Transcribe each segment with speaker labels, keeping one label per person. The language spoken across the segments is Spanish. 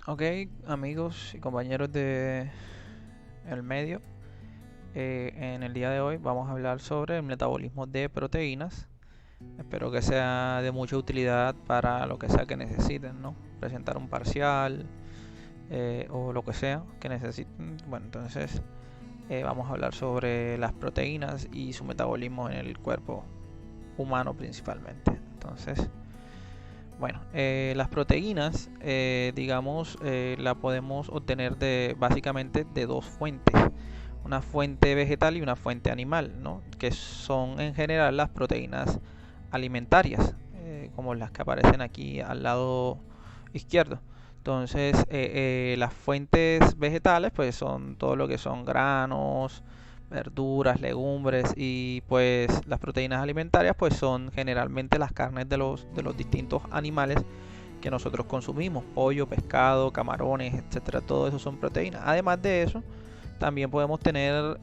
Speaker 1: Ok, amigos y compañeros de el medio, en el día de hoy vamos a hablar sobre el metabolismo de proteínas. Espero que sea de mucha utilidad para lo que sea que necesiten, ¿no? Presentar un parcial o lo que sea que necesiten. Bueno, entonces vamos a hablar sobre las proteínas y su metabolismo en el cuerpo humano principalmente. Entonces, bueno, las proteínas, digamos, la podemos obtener básicamente de dos fuentes, una fuente vegetal y una fuente animal, ¿no? Que son en general las proteínas alimentarias, como las que aparecen aquí al lado izquierdo. Entonces, las fuentes vegetales, pues son todo lo que son granos, verduras, legumbres, y pues las proteínas alimentarias pues son generalmente las carnes de los distintos animales que nosotros consumimos: pollo, pescado, camarones, etcétera. Todo eso son proteínas. Además de eso, también podemos tener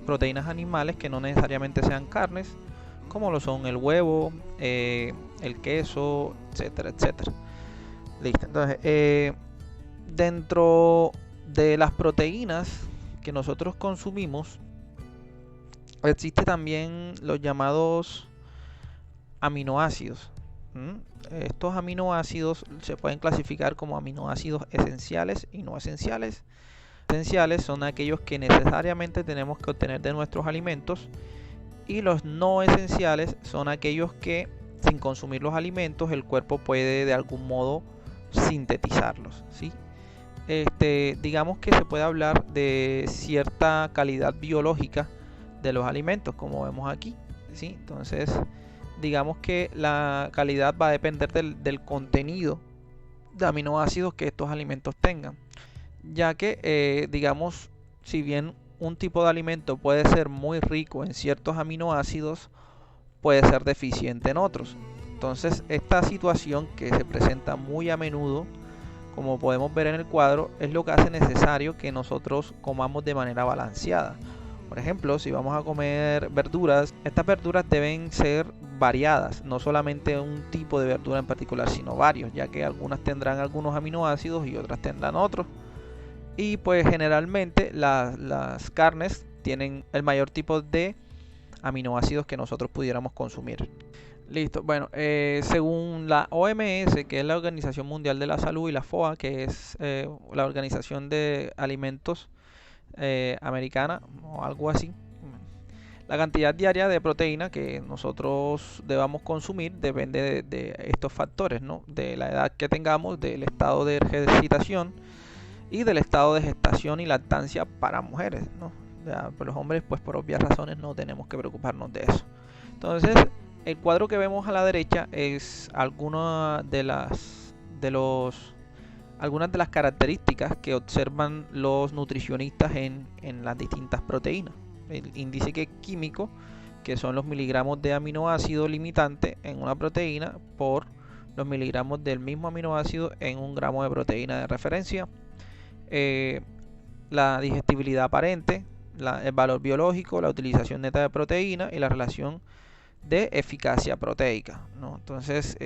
Speaker 1: proteínas animales que no necesariamente sean carnes, como lo son el huevo, el queso, etcétera, etcétera. Listo. Entonces, dentro de las proteínas que nosotros consumimos, existe también los llamados aminoácidos. ¿Mm? Estos aminoácidos se pueden clasificar como aminoácidos esenciales y no esenciales. Esenciales son aquellos que necesariamente tenemos que obtener de nuestros alimentos, y los no esenciales son aquellos que, sin consumir los alimentos, el cuerpo puede de algún modo sintetizarlos, ¿sí? Digamos que se puede hablar de cierta calidad biológica de los alimentos, como vemos aquí, ¿sí? Entonces, digamos que la calidad va a depender del contenido de aminoácidos que estos alimentos tengan, ya que, digamos, si bien un tipo de alimento puede ser muy rico en ciertos aminoácidos, puede ser deficiente en otros. Entonces, esta situación, que se presenta muy a menudo, como podemos ver en el cuadro, es lo que hace necesario que nosotros comamos de manera balanceada. Por ejemplo, si vamos a comer verduras, estas verduras deben ser variadas, no solamente un tipo de verdura en particular, sino varios, ya que algunas tendrán algunos aminoácidos y otras tendrán otros. Y pues generalmente las carnes tienen el mayor tipo de aminoácidos que nosotros pudiéramos consumir. Listo. Bueno, según la OMS, que es la Organización Mundial de la Salud, y la FOA, que es la Organización de Alimentos Americana o algo así, la cantidad diaria de proteína que nosotros debamos consumir depende de estos factores, ¿no? De la edad que tengamos, del estado de ejercitación y del estado de gestación y lactancia para mujeres, ¿no? Ya, pues los hombres, pues por obvias razones, no tenemos que preocuparnos de eso. Entonces, el cuadro que vemos a la derecha es algunas de las características que observan los nutricionistas en las distintas proteínas. El índice químico, que son los miligramos de aminoácido limitante en una proteína por los miligramos del mismo aminoácido en un gramo de proteína de referencia. eh, la digestibilidad aparente, el valor biológico, la utilización neta de proteína y la relación de eficacia proteica, ¿no? Entonces,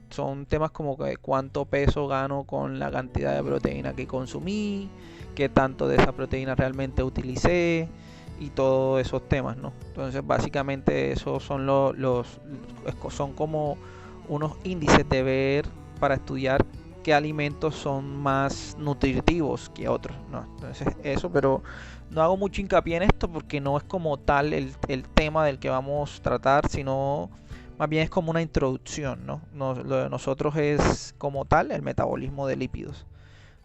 Speaker 1: son temas como que cuánto peso gano con la cantidad de proteína que consumí, qué tanto de esa proteína realmente utilicé, y todos esos temas, ¿no? Entonces, básicamente esos son son como unos índices de ver para estudiar qué alimentos son más nutritivos que otros, ¿no? Entonces, eso, pero no hago mucho hincapié en esto porque no es como tal el tema del que vamos a tratar, sino más bien es como una introducción, ¿no? Lo de nosotros es como tal el metabolismo de lípidos.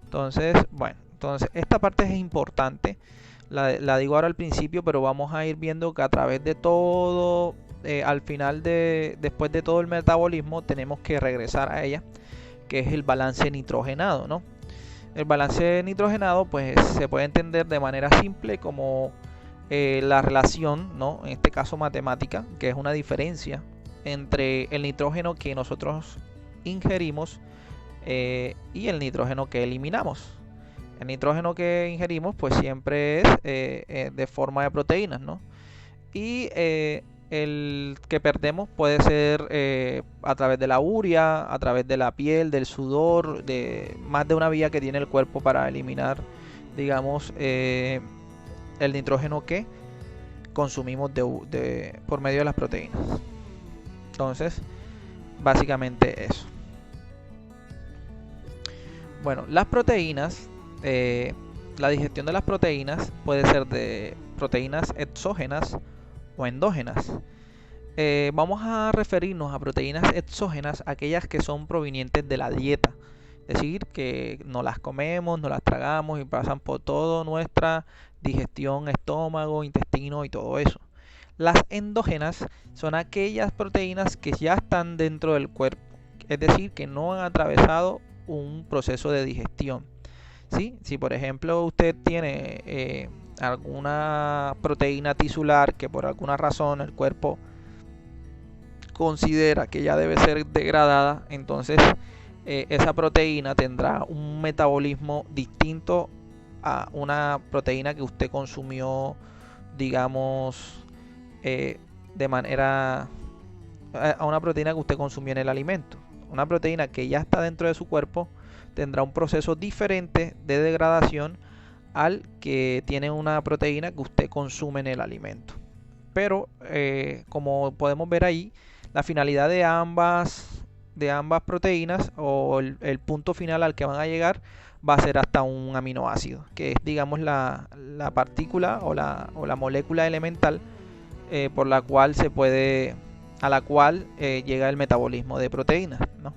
Speaker 1: Entonces, bueno, entonces esta parte es importante. La digo ahora al principio, pero vamos a ir viendo que a través de todo, al final después de todo el metabolismo, tenemos que regresar a ella, que es el balance nitrogenado, ¿no? El balance nitrogenado pues se puede entender de manera simple como la relación, ¿no? En este caso matemática, que es una diferencia entre el nitrógeno que nosotros ingerimos y el nitrógeno que eliminamos. El nitrógeno que ingerimos pues siempre es de forma de proteínas, ¿no? Y el que perdemos puede ser a través de la urea, a través de la piel, del sudor, de más de una vía que tiene el cuerpo para eliminar, digamos, el nitrógeno que consumimos por medio de las proteínas. Entonces, básicamente eso. Bueno, las proteínas, la digestión de las proteínas puede ser de proteínas exógenas o endógenas. Vamos a referirnos a proteínas exógenas, aquellas que son provenientes de la dieta, es decir, que no las comemos, no las tragamos y pasan por toda nuestra digestión, estómago, intestino y todo eso. Las endógenas son aquellas proteínas que ya están dentro del cuerpo, es decir, que no han atravesado un proceso de digestión. ¿Sí? Si por ejemplo usted tiene alguna proteína tisular que por alguna razón el cuerpo considera que ya debe ser degradada, entonces esa proteína tendrá un metabolismo distinto a una proteína que usted consumió, digamos, de manera a una proteína que usted consumió en el alimento. Una proteína que ya está dentro de su cuerpo tendrá un proceso diferente de degradación al que tiene una proteína que usted consume en el alimento. Pero como podemos ver ahí, la finalidad de ambas proteínas o el punto final al que van a llegar va a ser hasta un aminoácido, que es, digamos, la partícula o la molécula elemental por la cual a la cual llega el metabolismo de proteínas, ¿no?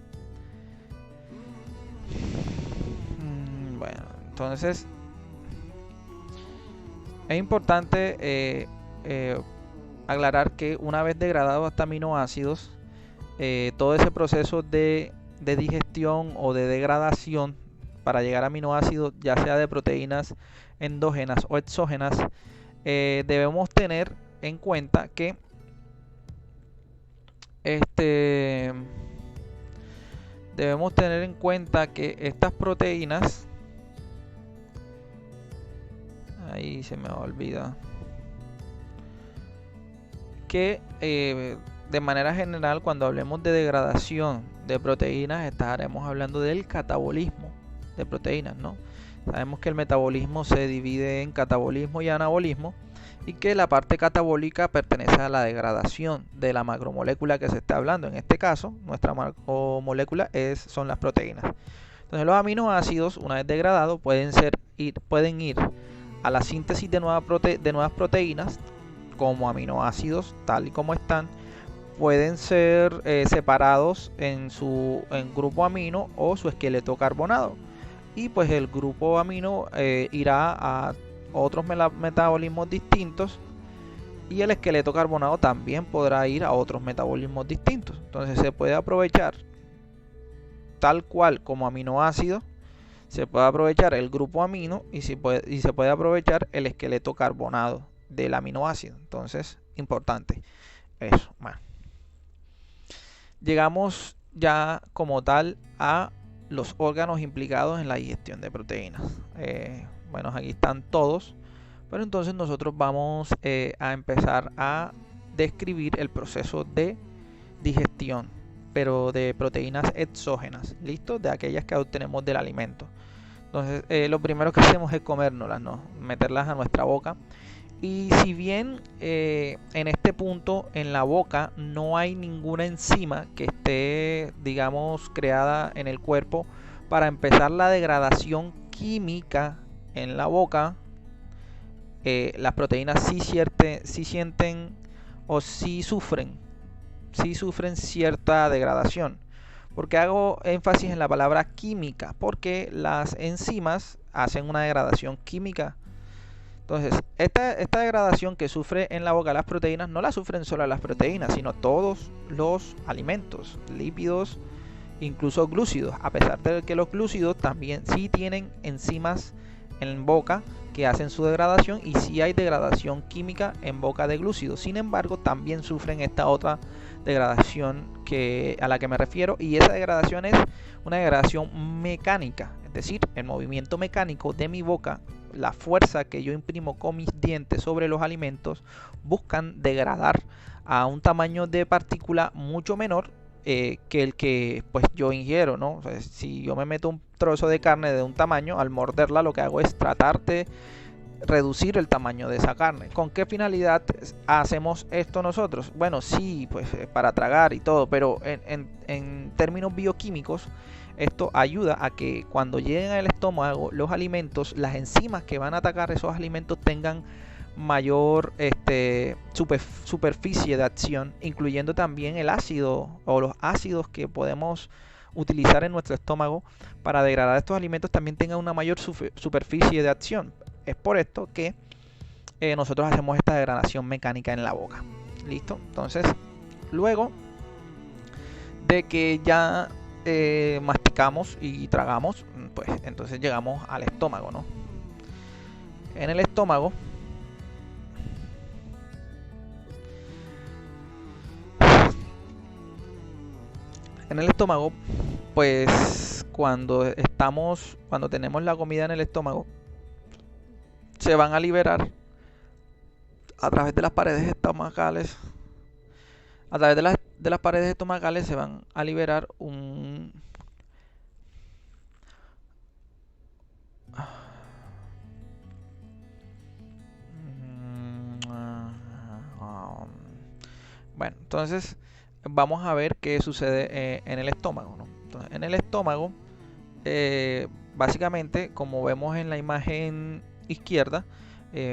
Speaker 1: Bueno, entonces es importante aclarar que una vez degradados hasta aminoácidos, todo ese proceso de digestión o de degradación para llegar a aminoácidos, ya sea de proteínas endógenas o exógenas, debemos tener en cuenta que estas proteínas, ahí se me olvida, que de manera general, cuando hablemos de degradación de proteínas, estaremos hablando del catabolismo de proteínas, ¿no? Sabemos que el metabolismo se divide en catabolismo y anabolismo, y que la parte catabólica pertenece a la degradación de la macromolécula que se está hablando. En este caso, nuestra macromolécula son las proteínas. Entonces, los aminoácidos, una vez degradados, pueden ir a la síntesis de nuevas proteínas como aminoácidos, tal y como están. Pueden ser separados en grupo amino o su esqueleto carbonado. Y pues el grupo amino irá a otros metabolismos distintos, y el esqueleto carbonado también podrá ir a otros metabolismos distintos. Entonces se puede aprovechar tal cual como aminoácido, se puede aprovechar el grupo amino y se puede aprovechar el esqueleto carbonado del aminoácido. Entonces, importante eso. Bueno, llegamos ya como tal a los órganos implicados en la digestión de proteínas. Bueno, aquí están todos, pero entonces nosotros vamos a empezar a describir el proceso de digestión, pero de proteínas exógenas, ¿listo? De aquellas que obtenemos del alimento. Entonces, lo primero que hacemos es comérnoslas, ¿no? Meterlas a nuestra boca. Y si bien en este punto en la boca no hay ninguna enzima que esté, digamos, creada en el cuerpo para empezar la degradación química en la boca, las proteínas sí sienten o sí sufren cierta degradación. ¿Por qué hago énfasis en la palabra química? Porque las enzimas hacen una degradación química. Entonces, esta degradación que sufre en la boca las proteínas no la sufren solo las proteínas, sino todos los alimentos, lípidos, incluso glúcidos, a pesar de que los glúcidos también sí tienen enzimas en boca que hacen su degradación, y sí hay degradación química en boca de glúcidos. Sin embargo, también sufren esta otra degradación a la que me refiero, y esa degradación es una degradación mecánica, es decir, el movimiento mecánico de mi boca, la fuerza que yo imprimo con mis dientes sobre los alimentos, buscan degradar a un tamaño de partícula mucho menor que el que pues yo ingiero, ¿no? O sea, si yo me meto un trozo de carne de un tamaño, al morderla lo que hago es tratar de reducir el tamaño de esa carne. ¿Con qué finalidad hacemos esto nosotros? Bueno, sí, pues para tragar y todo, pero en términos bioquímicos, esto ayuda a que cuando lleguen al estómago los alimentos, las enzimas que van a atacar esos alimentos tengan mayor superficie de acción, incluyendo también el ácido o los ácidos que podemos utilizar en nuestro estómago para degradar estos alimentos también tengan una mayor superficie de acción. Es por esto que nosotros hacemos esta degradación mecánica en la boca. ¿Listo? Entonces, luego de que ya masticamos y tragamos, pues entonces llegamos al estómago, ¿no? En el estómago pues cuando tenemos la comida en el estómago, se van a liberar a través de las paredes estomacales. A través de las paredes estomacales se van a liberar bueno, entonces vamos a ver qué sucede en el estómago, ¿no? Entonces, en el estómago, básicamente, como vemos en la imagen izquierda,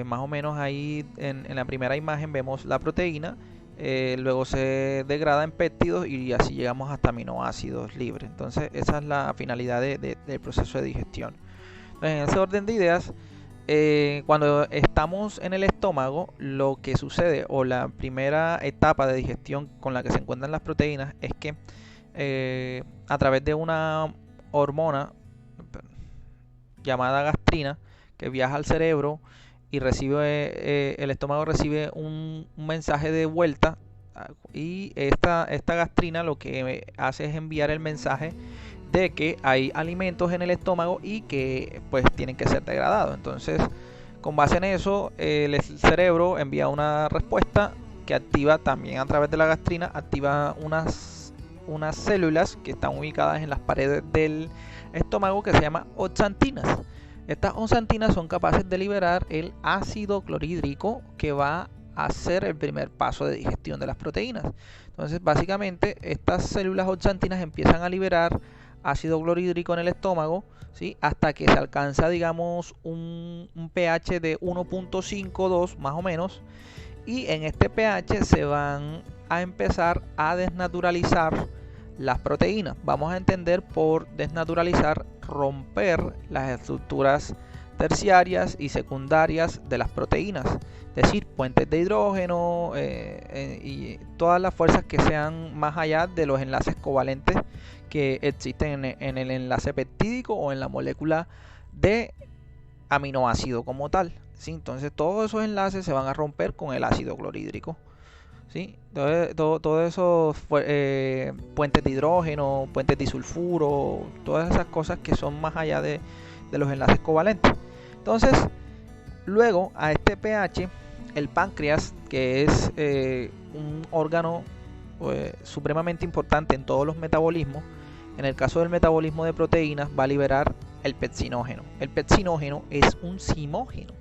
Speaker 1: más o menos ahí en la primera imagen vemos la proteína, luego se degrada en péptidos y así llegamos hasta aminoácidos libres. Entonces esa es la finalidad del proceso de digestión. Entonces, en ese orden de ideas, cuando estamos en el estómago, lo que sucede o la primera etapa de digestión con la que se encuentran las proteínas es que a través de una hormona llamada gastrina que viaja al cerebro y el estómago recibe un mensaje de vuelta, y esta gastrina lo que hace es enviar el mensaje de que hay alimentos en el estómago y que pues tienen que ser degradados. Entonces, con base en eso, el cerebro envía una respuesta que activa también a través de la gastrina, activa unas células que están ubicadas en las paredes del estómago que se llaman oxantinas. Estas oxantinas son capaces de liberar el ácido clorhídrico que va a ser el primer paso de digestión de las proteínas. Entonces, básicamente, estas células oxantinas empiezan a liberar ácido clorhídrico en el estómago, ¿sí? Hasta que se alcanza, digamos, un pH de 1.52 más o menos, y en este pH se van a empezar a desnaturalizar las proteínas. Vamos a entender por desnaturalizar romper las estructuras terciarias y secundarias de las proteínas, es decir, puentes de hidrógeno y todas las fuerzas que sean más allá de los enlaces covalentes que existen en el enlace peptídico o en la molécula de aminoácido como tal, ¿sí? Entonces todos esos enlaces se van a romper con el ácido clorhídrico, ¿sí? Todos esos puentes de hidrógeno, puentes de disulfuro, todas esas cosas que son más allá de los enlaces covalentes. Entonces, luego a este pH, el páncreas, que es un órgano supremamente importante en todos los metabolismos, en el caso del metabolismo de proteínas va a liberar el pepsinógeno. El pepsinógeno es un zimógeno.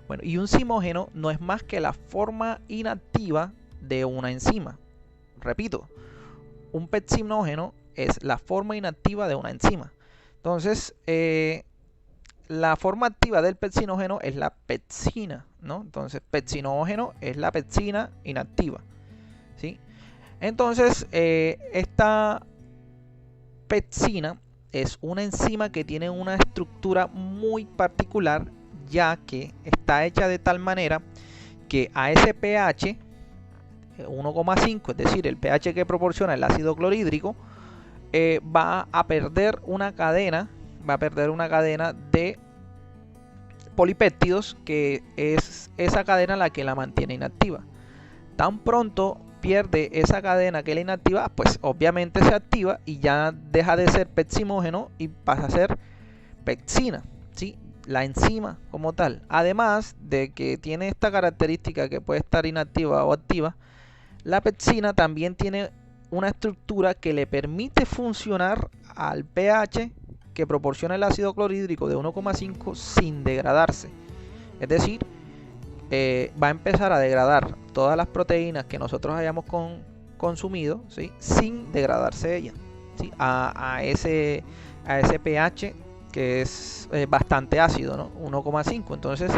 Speaker 1: Bueno, y un zimógeno no es más que la forma inactiva de una enzima. Repito, un pepsinógeno es la forma inactiva de una enzima. Entonces, la forma activa del pepsinógeno es la pepsina, ¿no? Entonces, pepsinógeno es la pepsina inactiva, ¿sí? Entonces, esta pepsina es una enzima que tiene una estructura muy particular, ya que está hecha de tal manera que a ese pH 1,5, es decir, el pH que proporciona el ácido clorhídrico, va a perder una cadena de polipéptidos, que es esa cadena la que la mantiene inactiva. Tan pronto pierde esa cadena que la inactiva, pues obviamente se activa y ya deja de ser pepsimógeno y pasa a ser pepsina, ¿sí? La enzima como tal. Además de que tiene esta característica que puede estar inactiva o activa, la pepsina también tiene una estructura que le permite funcionar al pH que proporciona el ácido clorhídrico de 1,5 sin degradarse. Es decir, va a empezar a degradar todas las proteínas que nosotros hayamos consumido, ¿sí? Sin degradarse ella, ¿sí? a ese pH que es bastante ácido, ¿no? 1,5. Entonces,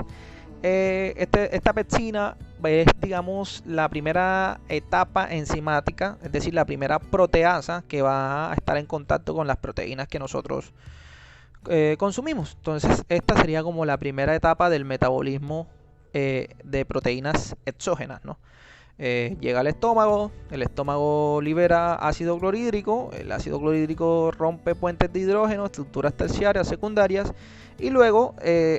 Speaker 1: esta pepsina es, digamos, la primera etapa enzimática, es decir, la primera proteasa que va a estar en contacto con las proteínas que nosotros consumimos. Entonces, esta sería como la primera etapa del metabolismo de proteínas exógenas, ¿no? Llega al estómago, el estómago libera ácido clorhídrico, el ácido clorhídrico rompe puentes de hidrógeno, estructuras terciarias, secundarias, y luego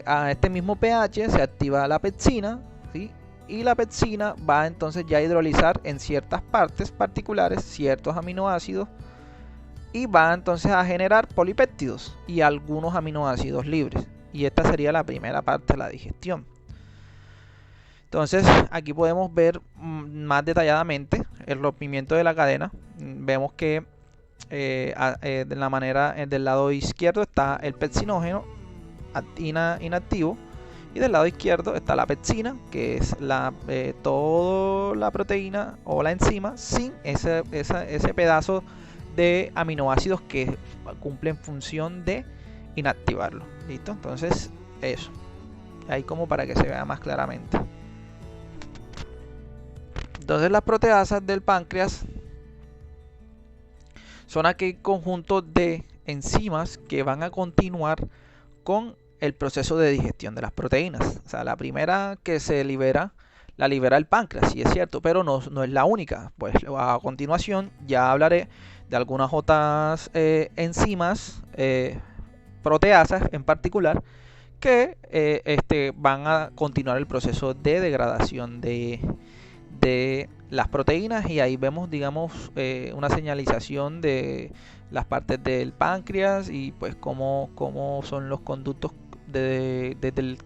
Speaker 1: a este mismo pH se activa la pepsina, ¿sí? Y la pepsina va entonces ya a hidrolizar en ciertas partes particulares ciertos aminoácidos y va entonces a generar polipéptidos y algunos aminoácidos libres. Y esta sería la primera parte de la digestión. Entonces aquí podemos ver más detalladamente el rompimiento de la cadena. Vemos que de la manera del lado izquierdo está el pepsinógeno inactivo y del lado izquierdo está la pepsina, que es toda la proteína o la enzima sin ese pedazo de aminoácidos que cumplen función de inactivarlo. ¿Listo? Entonces eso, ahí como para que se vea más claramente. Entonces las proteasas del páncreas son aquel conjunto de enzimas que van a continuar con el proceso de digestión de las proteínas. O sea, la primera que se libera, la libera el páncreas, sí es cierto, pero no es la única. Pues a continuación ya hablaré de algunas otras enzimas, proteasas en particular, que van a continuar el proceso de degradación de las proteínas, y ahí vemos, digamos, una señalización de las partes del páncreas y pues cómo son los conductos del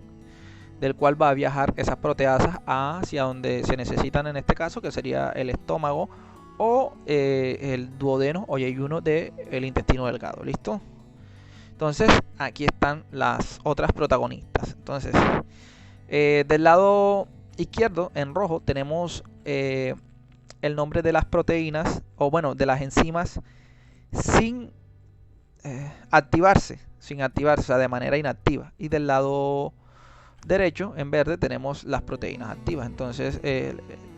Speaker 1: cual va a viajar esas proteasas hacia donde se necesitan, en este caso que sería el estómago o el duodeno o yeyuno del intestino delgado. ¿Listo? Entonces aquí están las otras protagonistas. Entonces del lado izquierdo en rojo tenemos el nombre de las proteínas, o bueno, de las enzimas sin activarse, o sea, de manera inactiva. Y del lado derecho en verde tenemos las proteínas activas. Entonces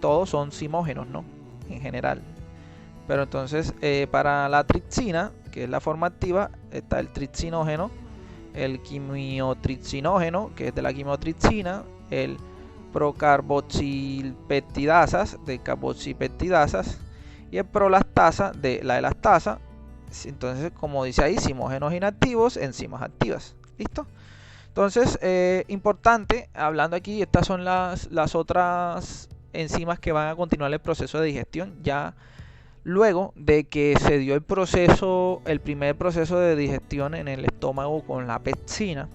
Speaker 1: todos son zimógenos, ¿no? En general. Pero entonces para la tripsina, que es la forma activa, está el tripsinógeno, el quimiotripsinógeno, que es de la quimiotripsina, el procarboxilpeptidasas, de carboxilpeptidasas, y el prolactasa, de la elastasa. Entonces, como dice ahí, zimógenos inactivos, enzimas activas. ¿Listo? Entonces, importante, hablando aquí, estas son las otras enzimas que van a continuar el proceso de digestión ya luego de que se dio el primer proceso de digestión en el estómago con la pepsina.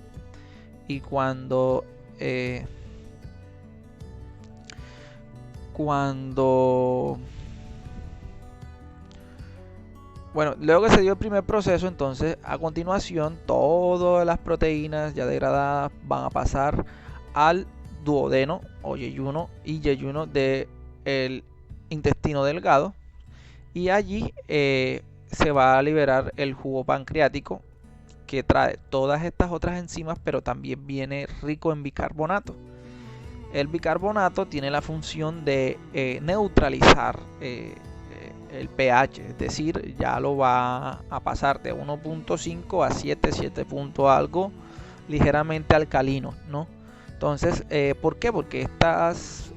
Speaker 1: Y cuando bueno, luego que se dio el primer proceso, entonces a continuación todas las proteínas ya degradadas van a pasar al duodeno o yeyuno del intestino delgado, y allí se va a liberar el jugo pancreático, que trae todas estas otras enzimas, pero también viene rico en bicarbonato. El bicarbonato tiene la función de neutralizar el pH, es decir, ya lo va a pasar de 1.5 a 7 punto algo, ligeramente alcalino, ¿no? Entonces, ¿por qué? Porque estas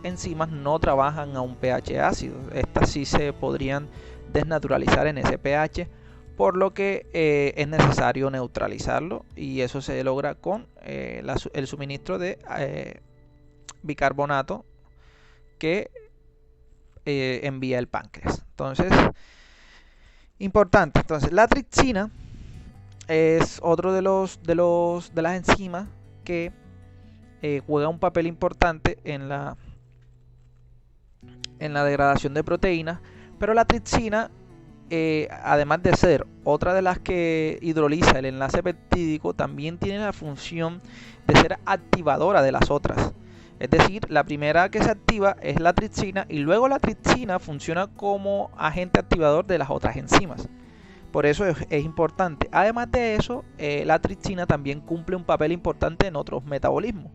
Speaker 1: enzimas no trabajan a un pH ácido. Estas sí se podrían desnaturalizar en ese pH, por lo que es necesario neutralizarlo, y eso se logra con el suministro de bicarbonato que envía el páncreas. Entonces, importante. Entonces, la tripsina es otro de las enzimas que juega un papel importante en en la degradación de proteínas, pero la tripsina, además de ser otra de las que hidroliza el enlace peptídico, también tiene la función de ser activadora de las otras. Es decir, la primera que se activa es la tripsina y luego la tripsina funciona como agente activador de las otras enzimas. Por eso es importante. Además de eso, la tripsina también cumple un papel importante en otros metabolismos.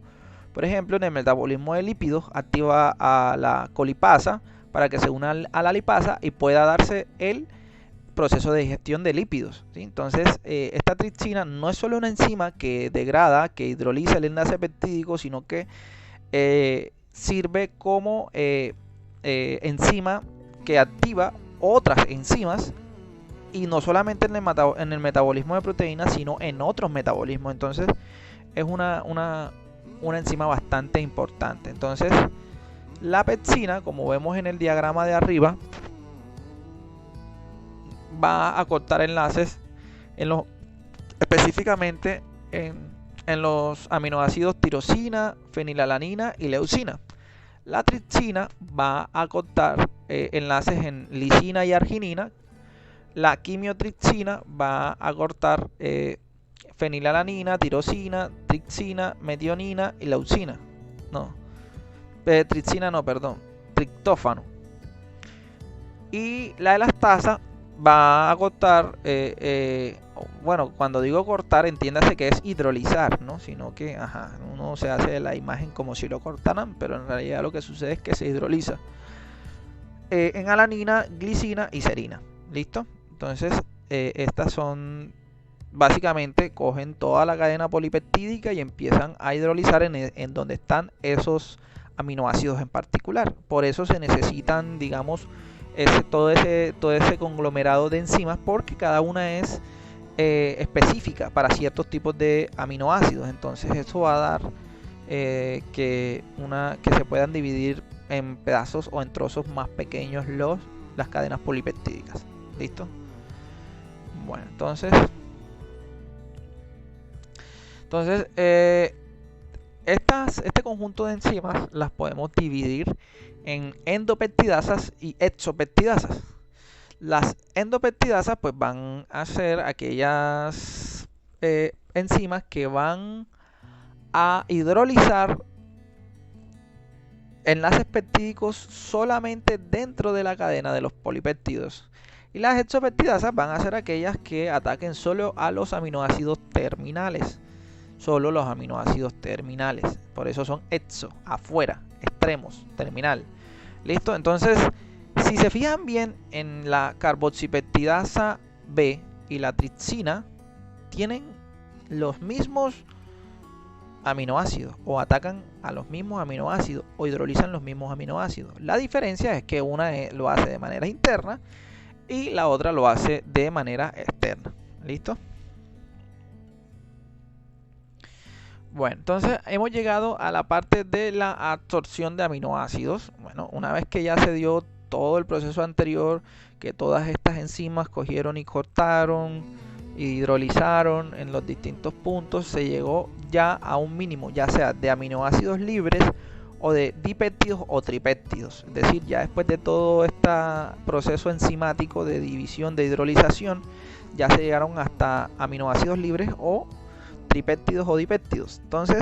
Speaker 1: Por ejemplo, en el metabolismo de lípidos activa a la colipasa para que se una a la lipasa y pueda darse el proceso de digestión de lípidos, ¿sí? Entonces, esta tripsina no es solo una enzima que degrada, que hidroliza el enlace peptídico, sino que sirve como enzima que activa otras enzimas, y no solamente en el metabolismo de proteínas, sino en otros metabolismos. Entonces es una enzima bastante importante. Entonces la pepsina, como vemos en el diagrama de arriba, va a cortar enlaces específicamente en los aminoácidos tirosina, fenilalanina y leucina. La tripsina va a cortar enlaces en lisina y arginina. La quimiotripsina va a cortar fenilalanina, tirosina, tripsina, metionina y leucina. Tripsina no, perdón, triptófano. Y la elastasa va a cortar, bueno, cuando digo cortar, entiéndase que es hidrolizar, ¿no? Sino que, uno se hace la imagen como si lo cortaran, pero en realidad lo que sucede es que se hidroliza en alanina, glicina y serina. ¿Listo? Entonces, estas son, básicamente, cogen toda la cadena polipeptídica y empiezan a hidrolizar en donde están esos aminoácidos en particular. Por eso se necesitan, digamos, todo ese conglomerado de enzimas, porque cada una es específica para ciertos tipos de aminoácidos. Entonces, eso va a dar que se puedan dividir en pedazos o en trozos más pequeños las cadenas polipeptídicas. ¿Listo? Bueno, entonces este conjunto de enzimas las podemos dividir en endopeptidasas y exopeptidasas. Las endopeptidasas pues van a ser aquellas enzimas que van a hidrolizar enlaces peptídicos solamente dentro de la cadena de los polipéptidos. Y las exopeptidasas van a ser aquellas que ataquen solo a los aminoácidos terminales. Solo los aminoácidos terminales. Por eso son exo, afuera, extremos, terminal. ¿Listo? Entonces, si se fijan bien en la carboxipeptidasa B y la tripsina, tienen los mismos aminoácidos, o atacan a los mismos aminoácidos, o hidrolizan los mismos aminoácidos. La diferencia es que una lo hace de manera interna y la otra lo hace de manera externa. ¿Listo? Bueno, entonces hemos llegado a la parte de la absorción de aminoácidos. Bueno, una vez que ya se dio todo el proceso anterior, que todas estas enzimas cogieron y cortaron y hidrolizaron en los distintos puntos, se llegó ya a un mínimo, ya sea de aminoácidos libres o de dipéptidos o tripéptidos. Es decir, ya después de todo este proceso enzimático de división, de hidrolización, ya se llegaron hasta aminoácidos libres o tripéptidos o dipéptidos. Entonces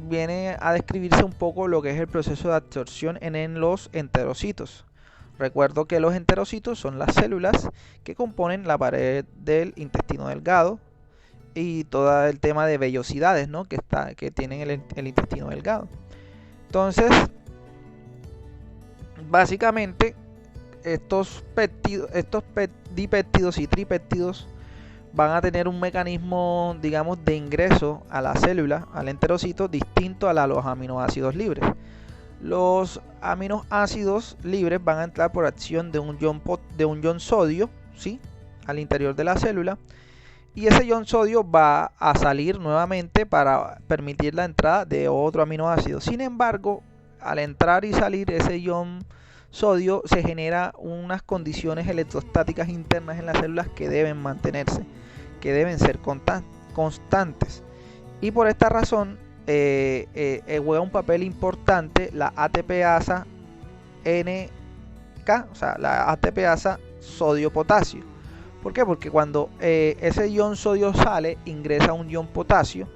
Speaker 1: viene a describirse un poco lo que es el proceso de absorción en los enterocitos. Recuerdo que los enterocitos son las células que componen la pared del intestino delgado y todo el tema de vellosidades, ¿no? que tienen el intestino delgado. Entonces, básicamente, estos dipéptidos y tripéptidos van a tener un mecanismo, digamos, de ingreso a la célula, al enterocito, distinto a los aminoácidos libres. Los aminoácidos libres van a entrar por acción de un ion sodio, ¿sí?, al interior de la célula, y ese ion sodio va a salir nuevamente para permitir la entrada de otro aminoácido. Sin embargo, al entrar y salir ese ion sodio, se genera unas condiciones electrostáticas internas en las células que deben mantenerse, que deben ser constantes. Y por esta razón, juega un papel importante la ATPasa NK, o sea, la ATPasa sodio-potasio. ¿Por qué? Porque cuando ese ion sodio sale, ingresa un ion potasio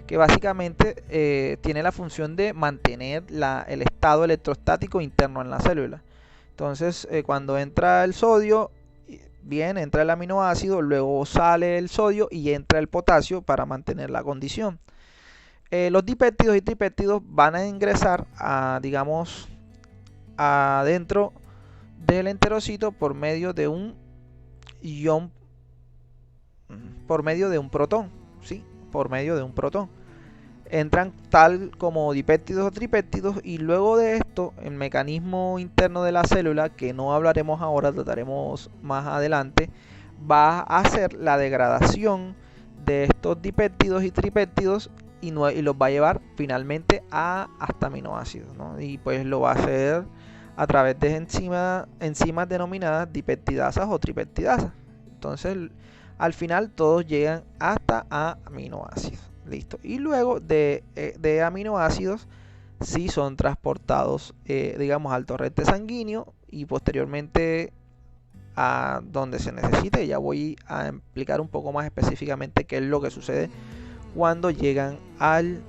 Speaker 1: que básicamente tiene la función de mantener el estado electrostático interno en la célula. Entonces, cuando entra el sodio, bien, entra el aminoácido, luego sale el sodio y entra el potasio para mantener la condición. Los dipéptidos y tripéptidos van a ingresar digamos, adentro del enterocito por medio de un ion, por medio de un protón, ¿sí? Por medio de un protón. Entran tal como dipéptidos o tripéptidos, y luego de esto el mecanismo interno de la célula, que no hablaremos ahora, trataremos más adelante, va a hacer la degradación de estos dipéptidos y tripéptidos y los va a llevar finalmente hasta aminoácidos, ¿no? Y pues lo va a hacer a través de enzimas denominadas dipeptidasas o tripeptidasas. Entonces al final todos llegan hasta aminoácidos. Listo. Y luego de aminoácidos sí son transportados, digamos, al torrente sanguíneo y posteriormente a donde se necesite. Ya voy a explicar un poco más específicamente qué es lo que sucede cuando llegan al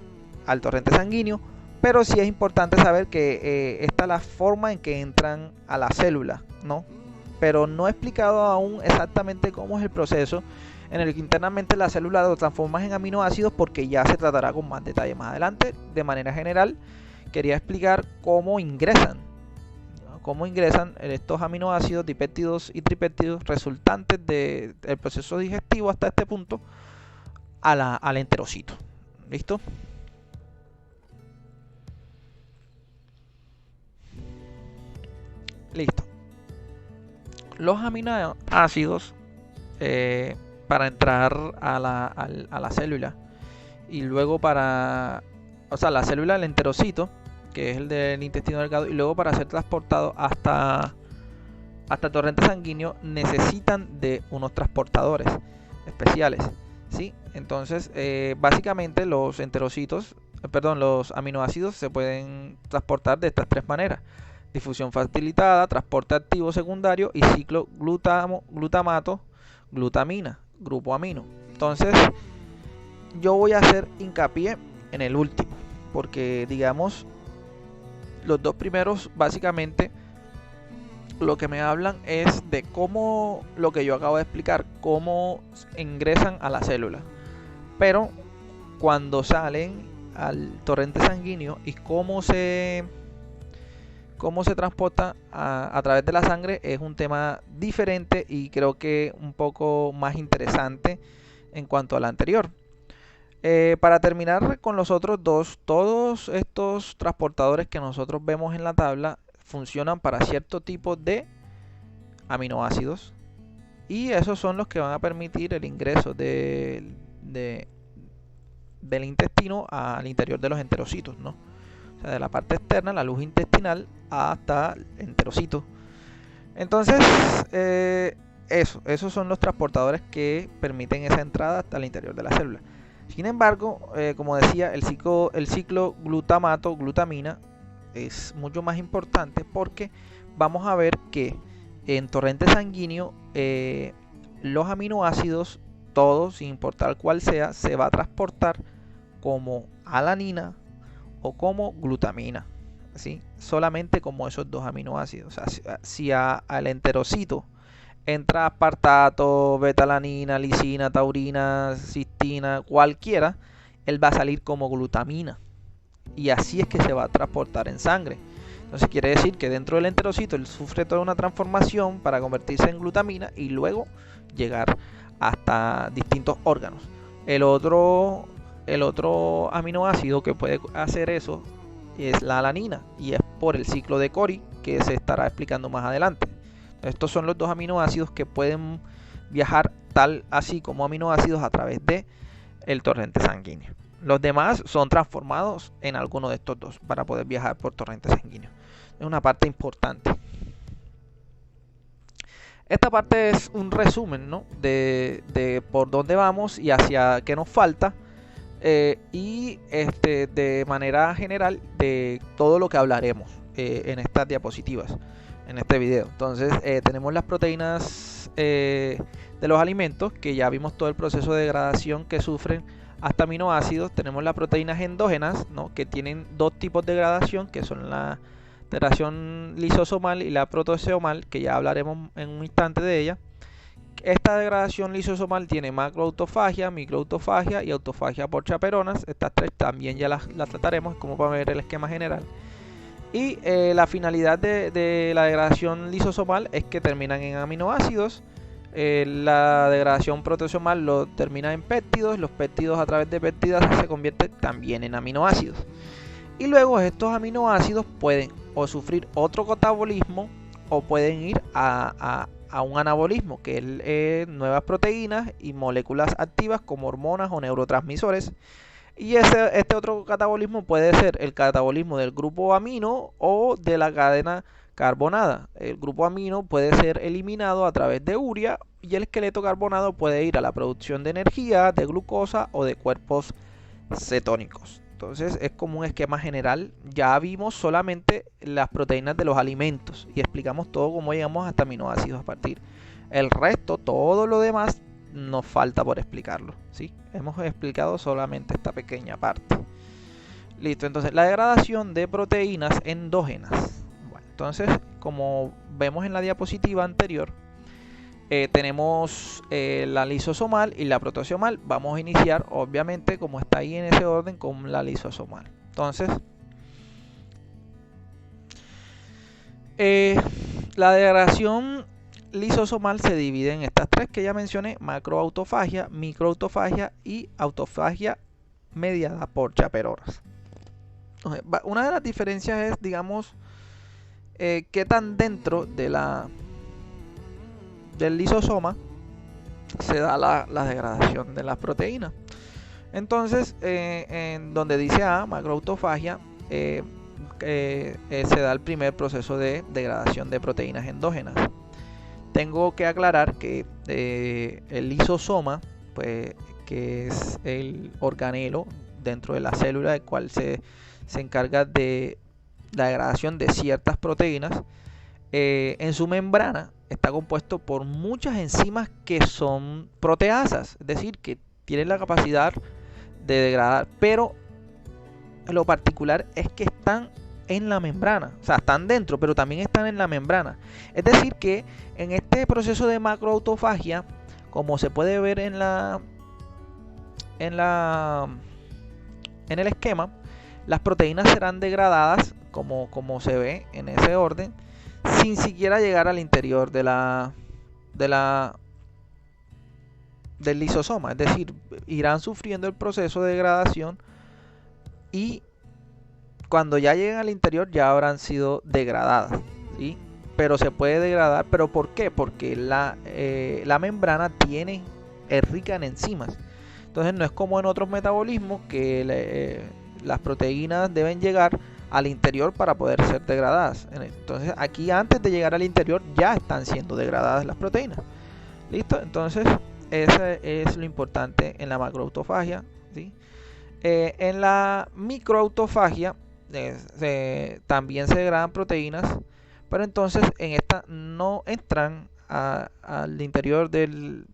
Speaker 1: torrente sanguíneo. Pero sí es importante saber que esta es la forma en que entran a la célula, ¿no? Pero no he explicado aún exactamente cómo es el proceso en el que internamente la célula lo transforma en aminoácidos, porque ya se tratará con más detalle más adelante. De manera general, quería explicar cómo ingresan estos aminoácidos, dipéptidos y tripéptidos resultantes del proceso digestivo hasta este punto al enterocito. ¿Listo? Listo. Los aminoácidos, para entrar a la célula y luego la célula del enterocito, que es el del intestino delgado, y luego para ser transportado hasta el torrente sanguíneo, necesitan de unos transportadores especiales, ¿sí? Entonces, básicamente los los aminoácidos se pueden transportar de estas tres maneras: difusión facilitada, transporte activo secundario y ciclo glutamato, glutamina, grupo amino. Entonces, yo voy a hacer hincapié en el último, porque digamos, los dos primeros básicamente lo que me hablan es de cómo, lo que yo acabo de explicar, cómo ingresan a la célula, pero cuando salen al torrente sanguíneo y cómo se transporta a través de la sangre, es un tema diferente y creo que un poco más interesante en cuanto al anterior. Para terminar con los otros dos, todos estos transportadores que nosotros vemos en la tabla funcionan para cierto tipo de aminoácidos, y esos son los que van a permitir el ingreso del intestino al interior de los enterocitos, ¿no? O sea, de la parte externa, la luz intestinal, hasta el enterocito. Entonces, esos son los transportadores que permiten esa entrada hasta el interior de la célula. Sin embargo, como decía, el ciclo glutamato-glutamina es mucho más importante, porque vamos a ver que en torrente sanguíneo los aminoácidos, todos, sin importar cuál sea, se va a transportar como alanina o como glutamina, ¿sí? Solamente como esos dos aminoácidos. O sea, si al enterocito entra aspartato, betalanina, lisina, taurina, cistina, cualquiera, él va a salir como glutamina, y así es que se va a transportar en sangre. Entonces quiere decir que dentro del enterocito él sufre toda una transformación para convertirse en glutamina y luego llegar hasta distintos órganos. El otro aminoácido que puede hacer eso es la alanina, y es por el ciclo de Cori, que se estará explicando más adelante. Estos son los dos aminoácidos que pueden viajar tal así como aminoácidos a través de el torrente sanguíneo. Los demás son transformados en alguno de estos dos para poder viajar por torrente sanguíneo. Es una parte importante. Esta parte es un resumen, ¿no?, de por dónde vamos y hacia qué nos falta y de manera general de todo lo que hablaremos en estas diapositivas, en este video. Entonces tenemos las proteínas de los alimentos, que ya vimos todo el proceso de degradación que sufren hasta aminoácidos. Tenemos las proteínas endógenas, ¿no?, que tienen dos tipos de degradación, que son la degradación lisosomal y la proteasomal, que ya hablaremos en un instante de ella. Esta degradación lisosomal tiene macroautofagia, microautofagia y autofagia por chaperonas. Estas tres también ya las trataremos, como para ver el esquema general. Y la finalidad de la degradación lisosomal es que terminan en aminoácidos. La degradación proteasomal lo termina en péptidos. Los péptidos, a través de peptidasa, se convierten también en aminoácidos. Y luego estos aminoácidos pueden o sufrir otro catabolismo o pueden ir a un anabolismo, que es nuevas proteínas y moléculas activas como hormonas o neurotransmisores. Y este otro catabolismo puede ser el catabolismo del grupo amino o de la cadena carbonada. El grupo amino puede ser eliminado a través de urea y el esqueleto carbonado puede ir a la producción de energía, de glucosa o de cuerpos cetónicos. Entonces es como un esquema general. Ya vimos solamente las proteínas de los alimentos y explicamos todo cómo llegamos hasta aminoácidos a partir. El resto, todo lo demás, nos falta por explicarlo, ¿sí? Hemos explicado solamente esta pequeña parte. Listo, entonces la degradación de proteínas endógenas. Bueno, entonces, como vemos en la diapositiva anterior, tenemos la lisosomal y la proteasomal. Vamos a iniciar, obviamente, como está ahí en ese orden, con la lisosomal. Entonces, la degradación lisosomal se divide en estas tres que ya mencioné: macroautofagia, microautofagia y autofagia mediada por chaperonas. Una de las diferencias es, digamos, qué tan dentro del lisosoma se da la degradación de las proteínas. Entonces, en donde dice A, macroautofagia, se da el primer proceso de degradación de proteínas endógenas. Tengo que aclarar que el lisosoma, pues, que es el organelo dentro de la célula, del cual se encarga de la degradación de ciertas proteínas, en su membrana está compuesto por muchas enzimas que son proteasas, es decir, que tienen la capacidad de degradar, pero lo particular es que están en la membrana, o sea, están dentro, pero también están en la membrana. Es decir, que en este proceso de macroautofagia, como se puede ver en el esquema, las proteínas serán degradadas como se ve en ese orden, sin siquiera llegar al interior del lisosoma. Es decir, irán sufriendo el proceso de degradación y cuando ya lleguen al interior ya habrán sido degradadas, ¿sí? Pero se puede degradar. ¿Pero por qué? Porque la membrana es rica en enzimas. Entonces no es como en otros metabolismos que las proteínas deben llegar al interior para poder ser degradadas. Entonces aquí, antes de llegar al interior, ya están siendo degradadas las proteínas. ¿Listo? Entonces eso es lo importante en la macroautofagia, ¿sí? En la microautofagia también se degradan proteínas, pero entonces en esta no entran al interior del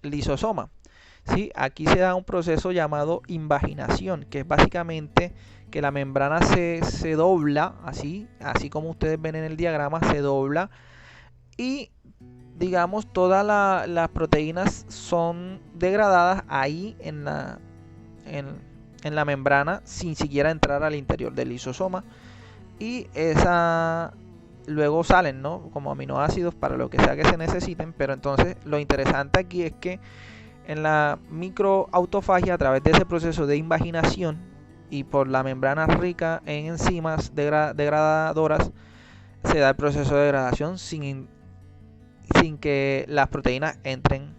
Speaker 1: lisosoma, ¿sí? Aquí se da un proceso llamado invaginación, que es básicamente que la membrana se dobla, así como ustedes ven en el diagrama, se dobla y, digamos, todas las proteínas son degradadas ahí en la membrana, sin siquiera entrar al interior del lisosoma, y luego salen, ¿no?, como aminoácidos para lo que sea que se necesiten. Pero entonces lo interesante aquí es que en la microautofagia, a través de ese proceso de invaginación y por la membrana rica en enzimas degradadoras, se da el proceso de degradación sin que las proteínas entren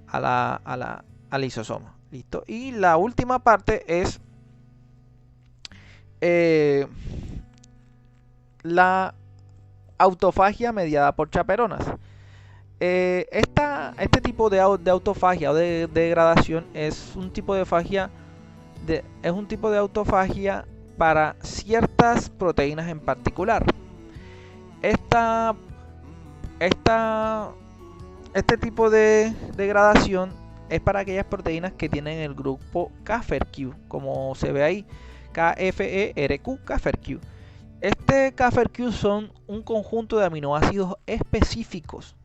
Speaker 1: al lisosoma. ¿Listo? Y la última parte es la autofagia mediada por chaperonas. Este tipo de autofagia o de degradación es un tipo de fagia es un tipo de autofagia para ciertas proteínas en particular. Este tipo de degradación es para aquellas proteínas que tienen el grupo KFERQ, como se ve ahí, KFERQ, KFERQ. Este KFERQ son un conjunto de aminoácidos específicos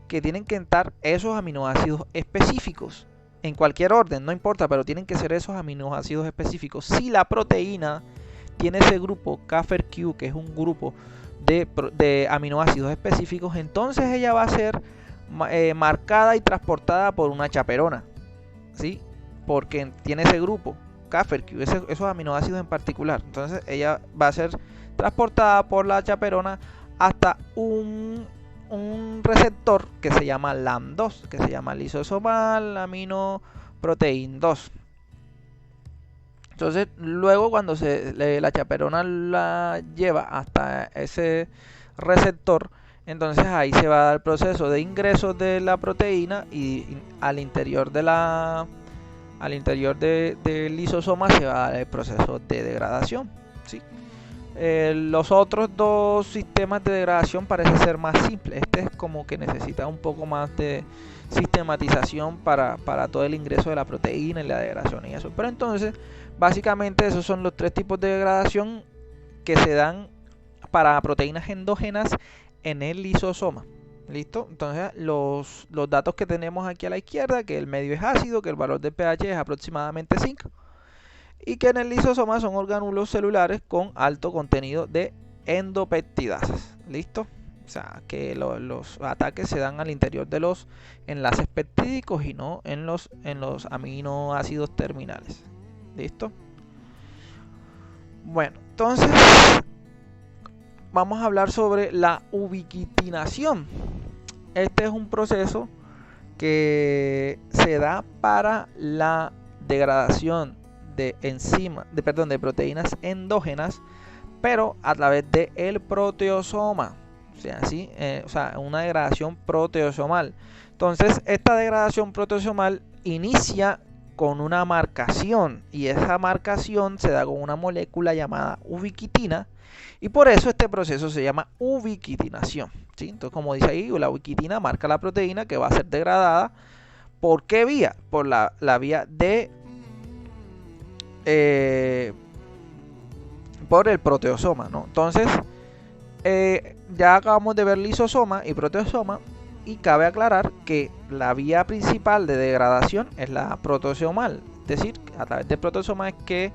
Speaker 1: que tienen que estar esos aminoácidos específicos en cualquier orden, no importa, pero tienen que ser esos aminoácidos específicos. Si la proteína tiene ese grupo KFERQ, que es un grupo de aminoácidos específicos, entonces ella va a ser marcada y transportada por una chaperona, ¿sí? Porque tiene ese grupo KFERQ, esos aminoácidos en particular. Entonces ella va a ser transportada por la chaperona hasta un receptor que se llama LAM2, que se llama lisosomal aminoprotein 2. Entonces luego cuando la chaperona la lleva hasta ese receptor, entonces ahí se va a dar el proceso de ingreso de la proteína y al interior del lisosoma se va a dar el proceso de degradación, ¿sí? Los otros dos sistemas de degradación parece ser más simples. Este es como que necesita un poco más de sistematización para todo el ingreso de la proteína y la degradación y eso. Pero entonces, básicamente esos son los tres tipos de degradación que se dan para proteínas endógenas en el lisosoma. ¿Listo? Entonces los datos que tenemos aquí a la izquierda, que el medio es ácido, que el valor de pH es aproximadamente 5. Y que en el lisosoma son orgánulos celulares con alto contenido de endopeptidasas. ¿Listo? O sea, que los ataques se dan al interior de los enlaces peptídicos y no en los aminoácidos terminales. ¿Listo? Bueno, entonces vamos a hablar sobre la ubiquitinación. Este es un proceso que se da para la degradación de proteínas endógenas, pero a través del proteosoma, o sea, una degradación proteosomal. Entonces, esta degradación proteosomal inicia con una marcación y esa marcación se da con una molécula llamada ubiquitina y por eso este proceso se llama ubiquitinación, ¿sí? Entonces, como dice ahí, la ubiquitina marca la proteína que va a ser degradada. ¿Por qué vía? Por la vía de por el proteosoma, ¿no? Entonces ya acabamos de ver lisosoma y proteosoma y cabe aclarar que la vía principal de degradación es la proteosomal, es decir, a través del proteosoma es que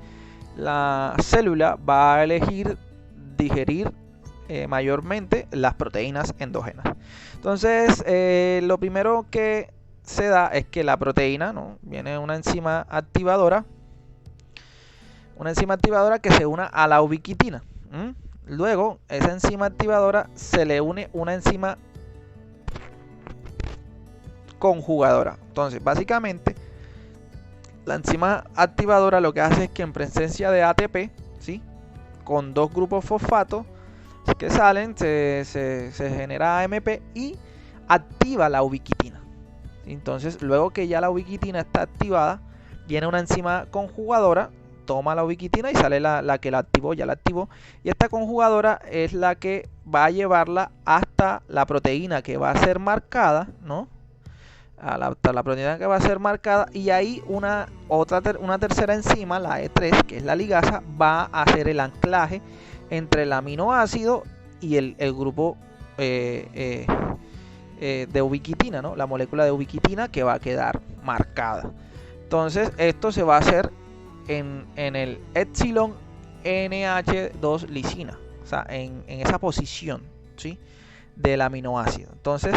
Speaker 1: la célula va a elegir digerir mayormente las proteínas endógenas. Entonces lo primero que se da es que la proteína, ¿no? Viene una enzima activadora que se une a la ubiquitina. Luego, esa enzima activadora se le une una enzima conjugadora. Entonces, básicamente, la enzima activadora lo que hace es que en presencia de ATP, ¿sí? Con dos grupos fosfatos que salen, se genera AMP y activa la ubiquitina. Entonces, luego que ya la ubiquitina está activada, viene una enzima conjugadora, toma la ubiquitina y sale la que la activó, ya la activó. Y esta conjugadora es la que va a llevarla hasta la proteína que va a ser marcada, ¿no? Hasta la proteína que va a ser marcada. Y ahí una tercera enzima, la E3, que es la ligasa, va a hacer el anclaje entre el aminoácido y el grupo de ubiquitina, ¿no? La molécula de ubiquitina que va a quedar marcada. Entonces esto se va a hacer en el epsilon NH2 lisina, o sea, en esa posición, ¿sí? Del aminoácido. Entonces,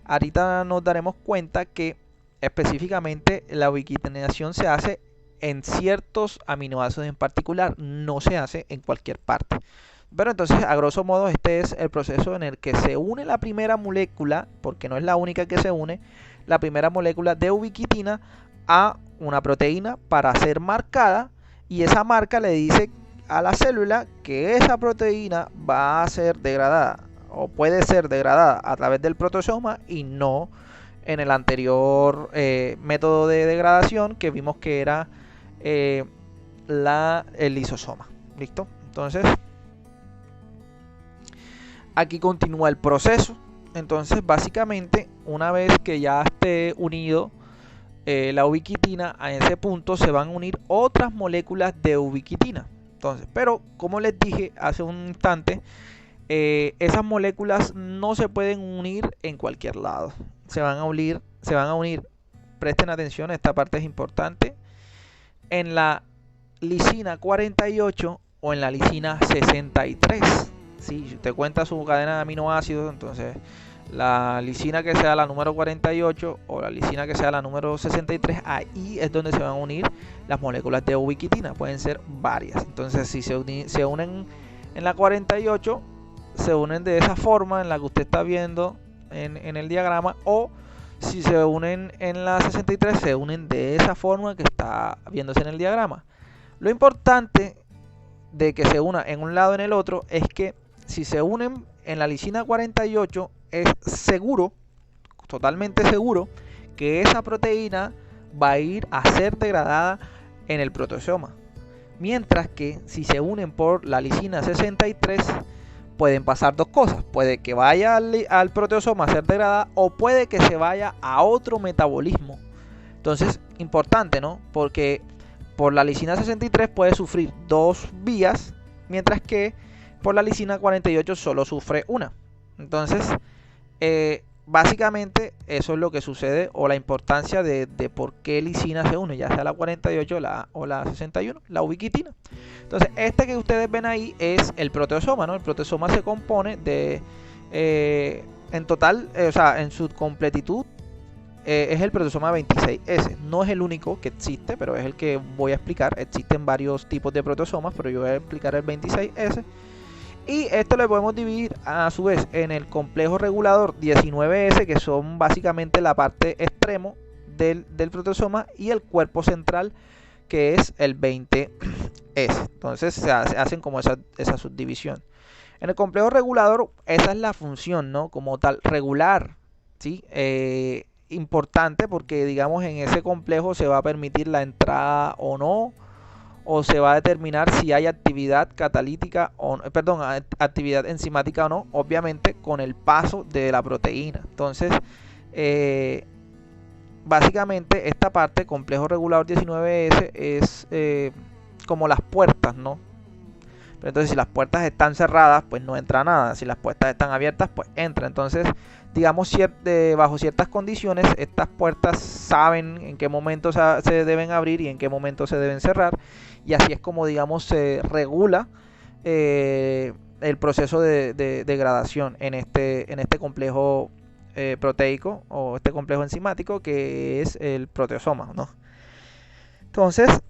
Speaker 1: ahorita nos daremos cuenta que específicamente la ubiquitinación se hace en ciertos aminoácidos en particular, no se hace en cualquier parte. Pero entonces, a grosso modo, este es el proceso en el que se une la primera molécula, porque no es la única que se une, la primera molécula de ubiquitina a una proteína para ser marcada, y esa marca le dice a la célula que esa proteína va a ser degradada o puede ser degradada a través del proteosoma y no en el anterior método de degradación que vimos que era el lisosoma. ¿Listo? Entonces, aquí continúa el proceso. Entonces, básicamente, una vez que ya esté unido la ubiquitina, a ese punto se van a unir otras moléculas de ubiquitina. Entonces, pero como les dije hace un instante, esas moléculas no se pueden unir en cualquier lado. Se van a unir, presten atención, esta parte es importante, en la lisina 48 o en la lisina 63. Si usted cuenta su cadena de aminoácidos, entonces la lisina que sea la número 48 o la lisina que sea la número 63, ahí es donde se van a unir las moléculas de ubiquitina. Pueden ser varias. Entonces, si se unen en la 48, se unen de esa forma en la que usted está viendo en el diagrama, o si se unen en la 63, se unen de esa forma que está viéndose en el diagrama. Lo importante de que se una en un lado o en el otro es que si se unen en la lisina 48, es seguro, totalmente seguro, que esa proteína va a ir a ser degradada en el proteasoma. Mientras que si se unen por la lisina 63, pueden pasar dos cosas. Puede que vaya al proteasoma a ser degradada, o puede que se vaya a otro metabolismo. Entonces, importante, ¿no? Porque por la lisina 63 puede sufrir dos vías, mientras que por la lisina 48 solo sufre una. Entonces, básicamente eso es lo que sucede, o la importancia de por qué lisina se une, ya sea la 48 o la 61, la ubiquitina. Entonces, este que ustedes ven ahí es el proteasoma, ¿no? El proteasoma se compone de, en total, o sea, en su completitud, es el proteasoma 26S. No es el único que existe, pero es el que voy a explicar. Existen varios tipos de proteasomas, pero yo voy a explicar el 26S. Y esto lo podemos dividir a su vez en el complejo regulador 19S, que son básicamente la parte extremo del proteasoma, y el cuerpo central, que es el 20S. Entonces se hacen como esa subdivisión. En el complejo regulador, esa es la función, ¿no? Como tal, regular, ¿sí? Importante porque, digamos, en ese complejo se va a permitir la entrada o no, o se va a determinar si hay actividad catalítica o perdón, actividad enzimática o no, obviamente con el paso de la proteína. Entonces, básicamente esta parte, complejo regulador 19S, es como las puertas, ¿no? Pero entonces, si las puertas están cerradas, pues no entra nada. Si las puertas están abiertas, pues entra. Entonces, digamos, bajo ciertas condiciones, estas puertas saben en qué momento se deben abrir y en qué momento se deben cerrar. Y así es como, digamos, se regula el proceso de degradación en este complejo proteico, o este complejo enzimático, que es el proteasoma, ¿no? Entonces,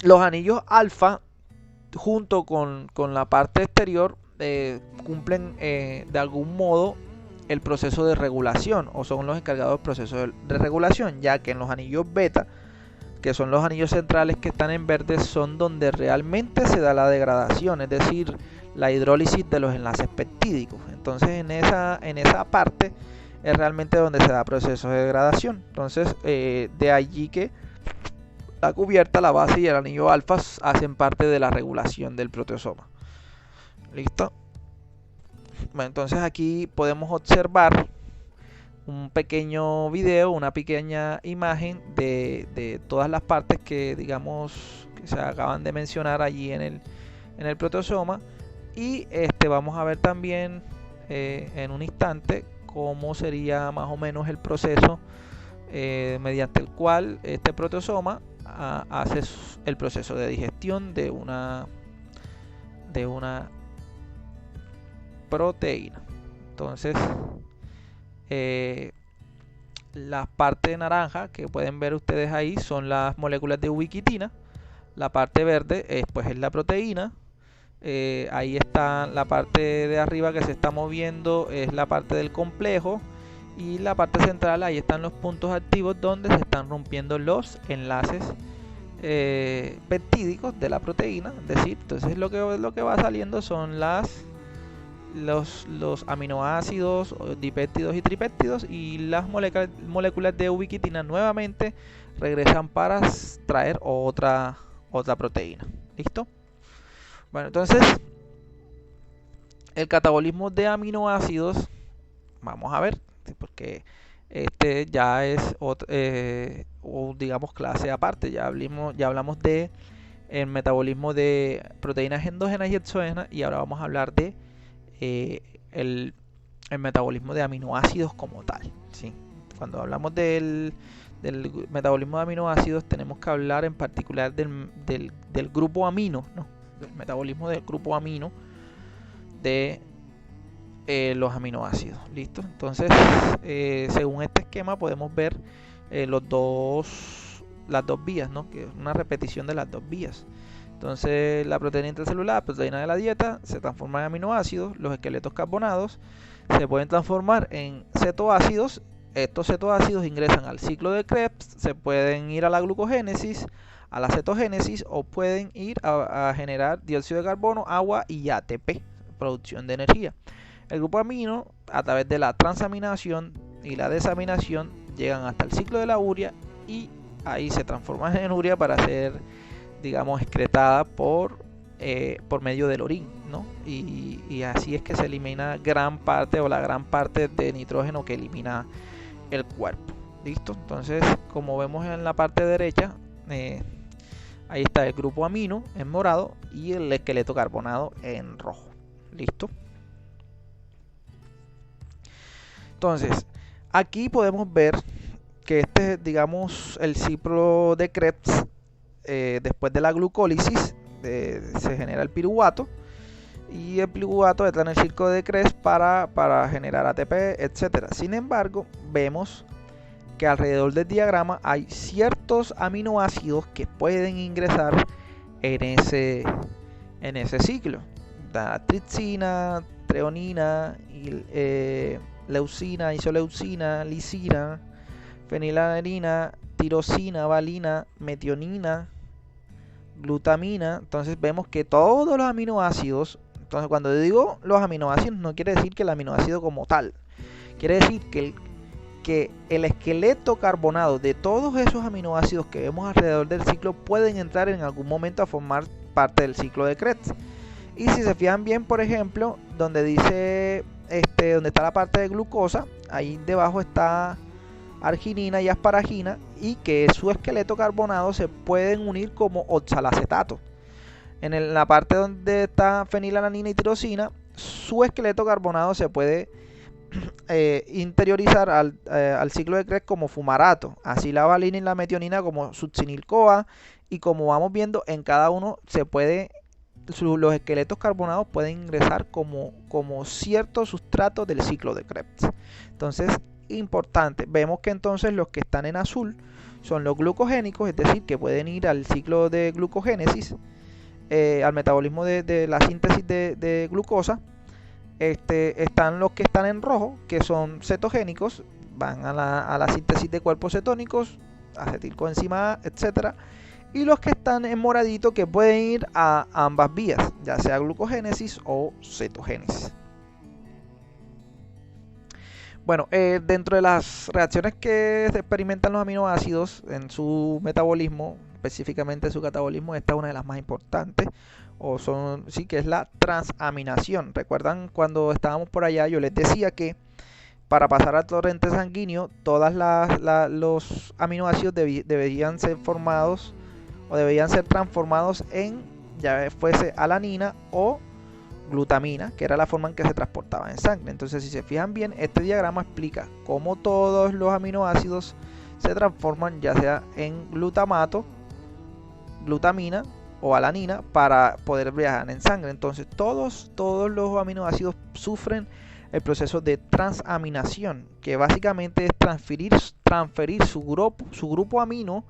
Speaker 1: los anillos alfa, junto con la parte exterior, cumplen de algún modo el proceso de regulación, o son los encargados del proceso de regulación, ya que en los anillos beta, que son los anillos centrales que están en verde, son donde realmente se da la degradación, es decir, la hidrólisis de los enlaces peptídicos. Entonces, en esa parte es realmente donde se da el proceso de degradación. Entonces, de allí que la cubierta, la base y el anillo alfa hacen parte de la regulación del proteasoma. ¿Listo? Bueno, entonces aquí podemos observar un pequeño video, una pequeña imagen de todas las partes que, digamos, que se acaban de mencionar allí en el proteasoma. Y vamos a ver también en un instante cómo sería más o menos el proceso mediante el cual este proteasoma hace el proceso de digestión de una proteína. Entonces, la parte naranja que pueden ver ustedes ahí son las moléculas de ubiquitina. La parte verde pues es la proteína. Ahí está la parte de arriba que se está moviendo, es la parte del complejo. Y la parte central, ahí están los puntos activos donde se están rompiendo los enlaces peptídicos de la proteína. Es decir, entonces lo que va saliendo son los aminoácidos, dipéptidos y tripéptidos, y las moléculas de ubiquitina nuevamente regresan para traer otra proteína. ¿Listo? Bueno, entonces el catabolismo de aminoácidos, vamos a ver, porque este ya es digamos clase aparte. Ya hablamos de el metabolismo de proteínas endógenas y exógenas, y ahora vamos a hablar de el metabolismo de aminoácidos como tal, ¿sí? Cuando hablamos del metabolismo de aminoácidos, tenemos que hablar en particular del grupo amino, ¿no? Del metabolismo del grupo amino de los aminoácidos. ¿Listo? Entonces, según este esquema podemos ver las dos vías, ¿no? Que es una repetición de las dos vías. Entonces, la proteína intracelular, proteína de la dieta, se transforma en aminoácidos. Los esqueletos carbonados se pueden transformar en cetoácidos. Estos cetoácidos ingresan al ciclo de Krebs, se pueden ir a la glucogénesis, a la cetogénesis, o pueden ir a generar dióxido de carbono, agua y ATP, producción de energía. El grupo amino, a través de la transaminación y la desaminación, llegan hasta el ciclo de la urea, y ahí se transforman en urea para ser, digamos, excretada por medio del orín, ¿no? Y así es que se elimina gran parte, o la gran parte de nitrógeno que elimina el cuerpo. ¿Listo? Entonces, como vemos en la parte derecha, ahí está el grupo amino en morado y el esqueleto carbonado en rojo. ¿Listo? Entonces, aquí podemos ver que este es, digamos, el ciclo de Krebs. Después de la glucólisis se genera el piruvato, y el piruvato está en el ciclo de Krebs para generar ATP, etc. Sin embargo, vemos que alrededor del diagrama hay ciertos aminoácidos que pueden ingresar en ese ciclo. La tripsina, treonina, leucina, isoleucina, lisina, fenilalanina, tirosina, valina, metionina, glutamina. Entonces vemos que todos los aminoácidos, entonces cuando digo los aminoácidos no quiere decir que el aminoácido como tal, quiere decir que el esqueleto carbonado de todos esos aminoácidos que vemos alrededor del ciclo pueden entrar en algún momento a formar parte del ciclo de Krebs. Y si se fijan bien, por ejemplo, donde dice donde está la parte de glucosa, ahí debajo está arginina y asparagina, y que su esqueleto carbonado se pueden unir como oxalacetato. En la parte donde está fenilalanina y tirosina, su esqueleto carbonado se puede interiorizar al ciclo de Krebs como fumarato. Así la valina y la metionina como succinil-CoA, y como vamos viendo, en cada uno se puede, los esqueletos carbonados pueden ingresar como ciertos sustratos del ciclo de Krebs. Entonces, importante, vemos que entonces los que están en azul son los glucogénicos, es decir, que pueden ir al ciclo de glucogénesis, al metabolismo de la síntesis de glucosa. Están los que están en rojo, que son cetogénicos, van a la síntesis de cuerpos cetónicos, acetilcoenzima A, etc. Y los que están en moradito, que pueden ir a ambas vías, ya sea glucogénesis o cetogénesis. Bueno, dentro de las reacciones que se experimentan los aminoácidos en su metabolismo, específicamente su catabolismo, esta es una de las más importantes, que es la transaminación. ¿Recuerdan cuando estábamos por allá? Yo les decía que para pasar al torrente sanguíneo, todos los aminoácidos deberían ser formados, o deberían ser transformados en, ya fuese alanina o glutamina, que era la forma en que se transportaba en sangre. Entonces, si se fijan bien, este diagrama explica cómo todos los aminoácidos se transforman ya sea en glutamato, glutamina o alanina para poder viajar en sangre. Entonces, todos los aminoácidos sufren el proceso de transaminación, que básicamente es transferir su grupo amino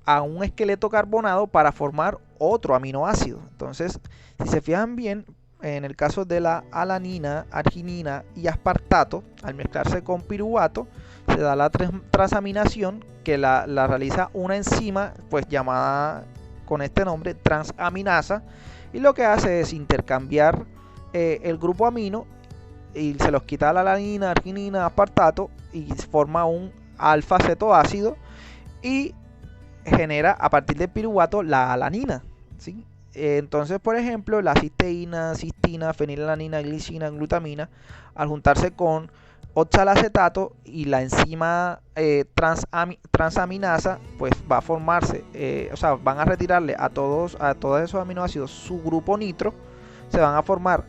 Speaker 1: a un esqueleto carbonado para formar otro aminoácido. Entonces, si se fijan bien, en el caso de la alanina, arginina y aspartato, al mezclarse con piruvato, se da la transaminación, que la realiza una enzima pues llamada con este nombre transaminasa, y lo que hace es intercambiar el grupo amino y se los quita la alanina, arginina, aspartato y forma un alfa cetoácido y genera a partir del piruvato la alanina, ¿sí? Entonces, por ejemplo, la cisteína, cistina, fenilalanina, glicina, glutamina, al juntarse con oxalacetato y la enzima transaminasa, pues va a formarse, o sea, van a retirarle a todos esos aminoácidos su grupo nitro, se van a formar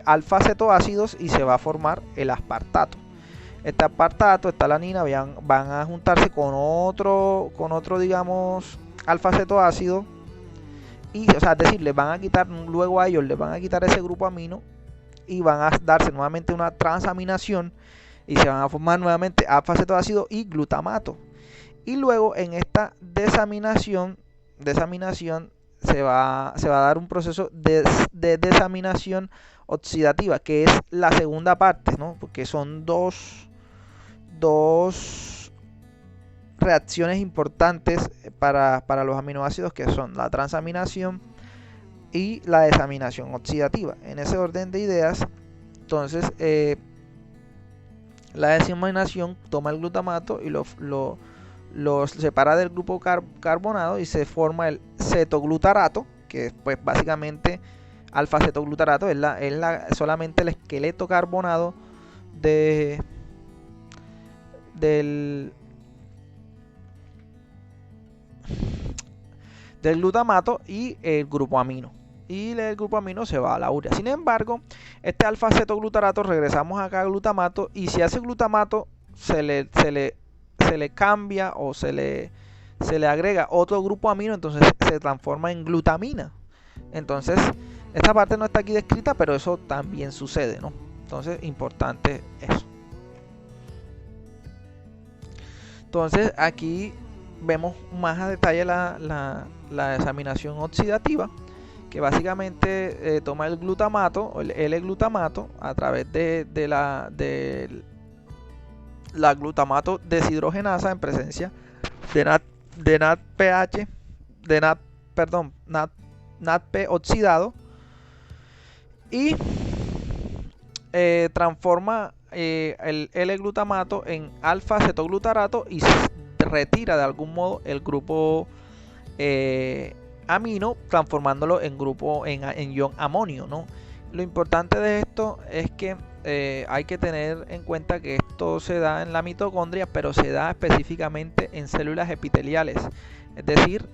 Speaker 1: alfa cetoácidos y se va a formar el aspartato. Este aspartato, esta alanina, van a juntarse con otro digamos, alfa cetoácido y, o sea, es decir, les van a quitar, luego a ellos les van a quitar ese grupo amino y van a darse nuevamente una transaminación y se van a formar nuevamente alfa cetoácido y glutamato. Y luego en esta desaminación se va a dar un proceso de desaminación oxidativa, que es la segunda parte, ¿no? Porque son dos reacciones importantes para los aminoácidos, que son la transaminación y la desaminación oxidativa. En ese orden de ideas, entonces la desaminación toma el glutamato y los separa del grupo carbonado y se forma el cetoglutarato, que pues básicamente alfa cetoglutarato es solamente el esqueleto carbonado del glutamato y el grupo amino. Y el grupo amino se va a la urea. Sin embargo, este alfa cetoglutarato, regresamos acá a glutamato, y si a ese glutamato se le cambia o se le agrega otro grupo amino, entonces se transforma en glutamina. Entonces, esta parte no está aquí descrita, pero eso también sucede, ¿no? Entonces, importante eso. Entonces, aquí vemos más a detalle la desaminación oxidativa, que básicamente toma el glutamato, o el L-glutamato, a través de la glutamato deshidrogenasa en presencia de NADP oxidado, y transforma el L-glutamato en alfa cetoglutarato y retira de algún modo el grupo amino, transformándolo en ion amonio, ¿no? Lo importante de esto es que hay que tener en cuenta que esto se da en la mitocondria, pero se da específicamente en células epiteliales, es decir,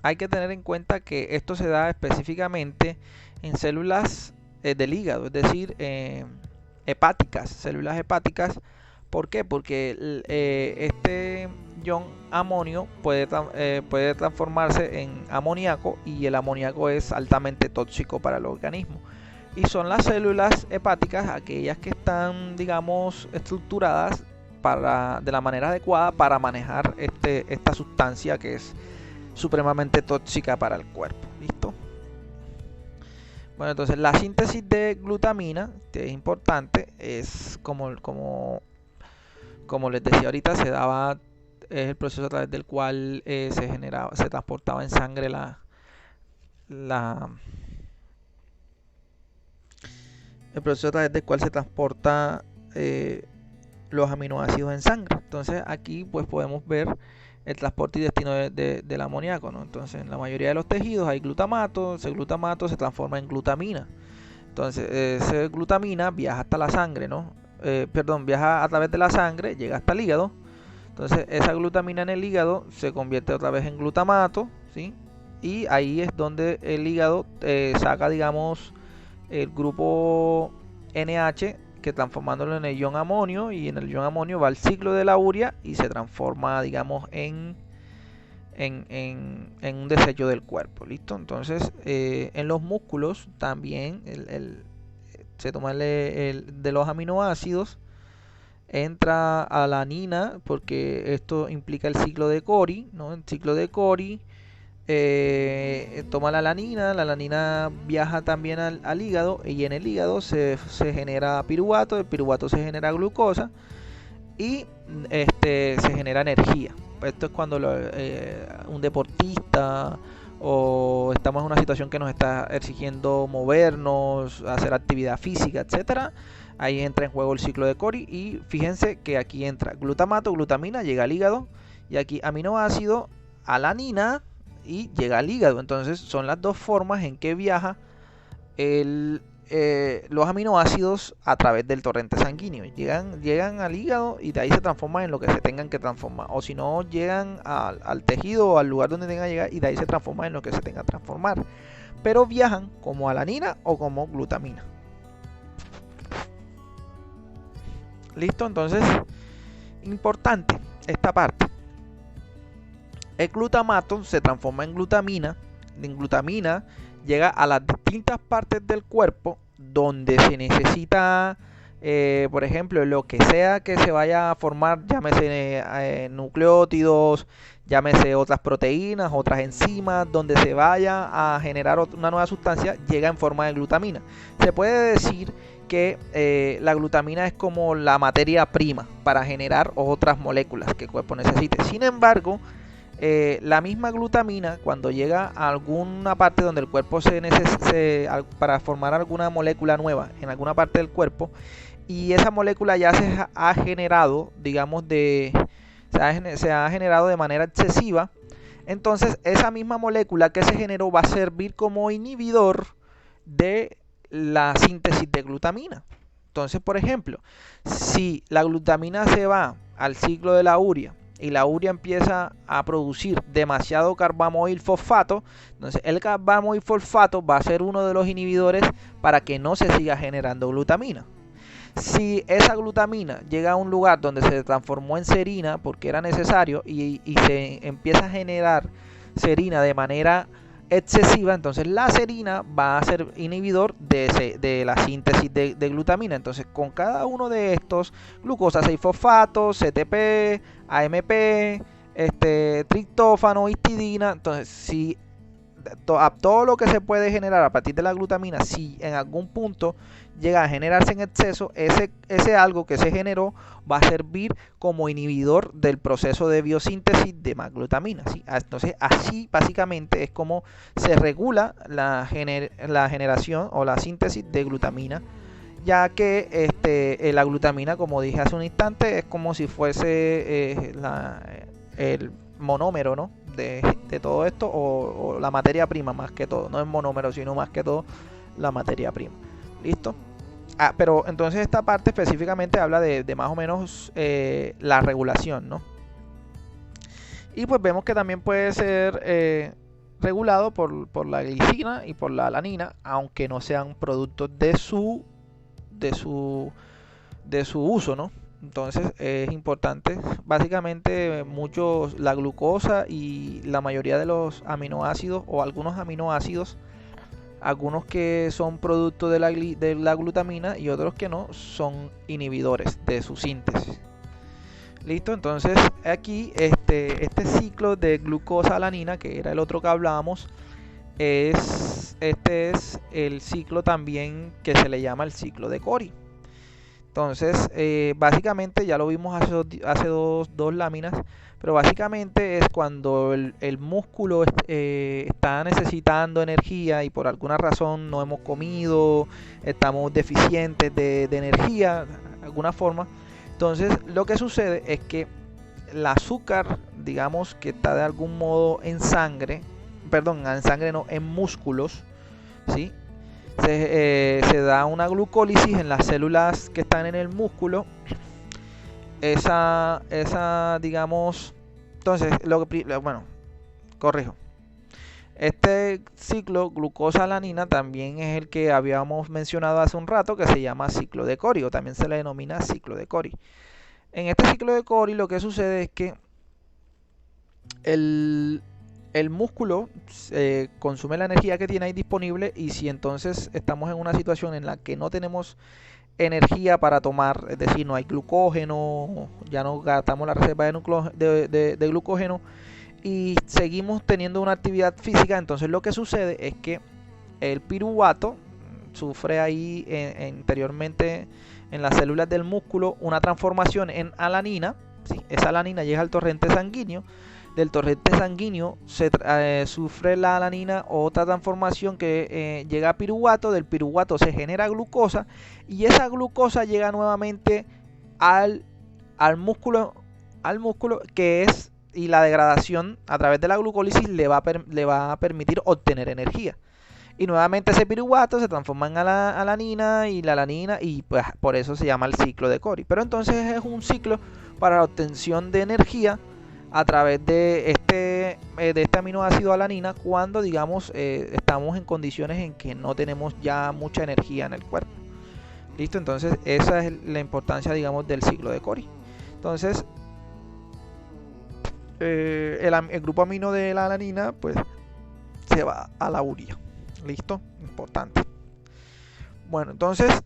Speaker 1: hay que tener en cuenta que esto se da específicamente en células del hígado, es decir, hepáticas, células hepáticas. ¿Por qué? Porque este ion amonio puede transformarse en amoníaco, y el amoníaco es altamente tóxico para el organismo. Y son las células hepáticas aquellas que están, digamos, estructuradas de la manera adecuada para manejar esta sustancia que es supremamente tóxica para el cuerpo. ¿Listo? Bueno, entonces la síntesis de glutamina, que es importante, es como les decía ahorita, es el proceso a través del cual se transportaba en sangre el proceso a través del cual se transporta los aminoácidos en sangre. Entonces aquí pues podemos ver el transporte y destino del amoníaco, ¿no? Entonces en la mayoría de los tejidos hay glutamato, ese glutamato se transforma en glutamina. Entonces esa glutamina viaja hasta la sangre, ¿no? Viaja a través de la sangre, llega hasta el hígado. Entonces esa glutamina en el hígado se convierte otra vez en glutamato, ¿sí? Y ahí es donde el hígado saca, digamos, el grupo NH, que transformándolo en el ion amonio, y en el ion amonio va al ciclo de la urea y se transforma, digamos, en un desecho del cuerpo. ¿Listo? Entonces en los músculos también se toma de los aminoácidos, entra alanina, porque esto implica el ciclo de Cori, ¿no? El ciclo de Cori toma la alanina viaja también al hígado, y en el hígado se genera piruvato, el piruvato se genera glucosa y se genera energía. esto es cuando un deportista o estamos en una situación que nos está exigiendo movernos, hacer actividad física, etcétera. Ahí entra en juego el ciclo de Cori y fíjense que aquí entra glutamato, glutamina, llega al hígado y aquí aminoácido, alanina y llega al hígado. Entonces son las dos formas en que viaja los aminoácidos a través del torrente sanguíneo. Llegan al hígado y de ahí se transforman en lo que se tengan que transformar. O si no, llegan al tejido o al lugar donde tengan que llegar y de ahí se transforman en lo que se tenga que transformar. Pero viajan como alanina o como glutamina. Listo, entonces, importante esta parte. El glutamato se transforma en glutamina. En glutamina llega a las distintas partes del cuerpo donde se necesita, por ejemplo, lo que sea que se vaya a formar, llámese nucleótidos, llámese otras proteínas, otras enzimas, donde se vaya a generar una nueva sustancia, llega en forma de glutamina. Se puede decir que la glutamina es como la materia prima para generar otras moléculas que el cuerpo necesite. Sin embargo, la misma glutamina, cuando llega a alguna parte donde el cuerpo para formar alguna molécula nueva en alguna parte del cuerpo, y esa molécula ya se ha generado, digamos, se ha generado de manera excesiva, entonces esa misma molécula que se generó va a servir como inhibidor de la síntesis de glutamina. Entonces, por ejemplo, si la glutamina se va al ciclo de la urea y la urea empieza a producir demasiado carbamoil fosfato, entonces el carbamoil fosfato va a ser uno de los inhibidores para que no se siga generando glutamina. Si esa glutamina llega a un lugar donde se transformó en serina porque era necesario y se empieza a generar serina de manera excesiva, entonces la serina va a ser inhibidor de la síntesis de glutamina. Entonces con cada uno de estos, glucosa 6-fosfato, CTP, AMP, triptófano, histidina, entonces si todo lo que se puede generar a partir de la glutamina, si en algún punto llega a generarse en exceso, ese algo que se generó va a servir como inhibidor del proceso de biosíntesis de más glutamina, ¿sí? Entonces así básicamente es como se regula la generación o la síntesis de glutamina, ya que la glutamina, como dije hace un instante, es como si fuese el monómero, ¿no? de todo esto, o la materia prima más que todo, no es monómero, sino más que todo la materia prima. ¿Listo? Pero entonces esta parte específicamente habla de más o menos la regulación, ¿no? Y pues vemos que también puede ser regulado por la glicina y por la alanina, aunque no sean productos de su uso, ¿no? Entonces es importante, básicamente la glucosa y la mayoría de los aminoácidos o algunos aminoácidos, algunos que son producto de la glutamina y otros que no, son inhibidores de su síntesis. Listo, entonces aquí este ciclo de glucosa-alanina, que era el otro que hablábamos, este es el ciclo también que se le llama el ciclo de Cori. Entonces, básicamente ya lo vimos hace dos láminas, pero básicamente es cuando el músculo está necesitando energía y por alguna razón no hemos comido, estamos deficientes de energía, de alguna forma. Entonces, lo que sucede es que el azúcar, digamos que está de algún modo en sangre no, en músculos, ¿sí? Se da una glucólisis en las células que están en el músculo. Esa digamos, entonces, corrijo. Este ciclo glucosa-alanina también es el que habíamos mencionado hace un rato, que se llama ciclo de Cori, o también se le denomina ciclo de Cori. En este ciclo de Cori lo que sucede es que el músculo consume la energía que tiene ahí disponible, y si entonces estamos en una situación en la que no tenemos energía para tomar, es decir, no hay glucógeno, ya no gastamos la reserva de glucógeno y seguimos teniendo una actividad física, entonces lo que sucede es que el piruvato sufre ahí interiormente en las células del músculo una transformación en alanina, ¿sí? Esa alanina llega al torrente sanguíneo. Del torrente sanguíneo sufre la alanina otra transformación que llega a piruvato. Del piruvato se genera glucosa y esa glucosa llega nuevamente al músculo, que es, y la degradación a través de la glucólisis le va a permitir obtener energía. Y nuevamente ese piruvato se transforma en alanina y la alanina, y pues por eso se llama el ciclo de Cori. Pero entonces es un ciclo para la obtención de energía a través de este aminoácido alanina cuando, digamos, estamos en condiciones en que no tenemos ya mucha energía en el cuerpo. ¿Listo? Entonces esa es la importancia, digamos, del ciclo de Cori. Entonces el grupo amino de la alanina pues se va a la urea. ¿Listo? Importante. Bueno, entonces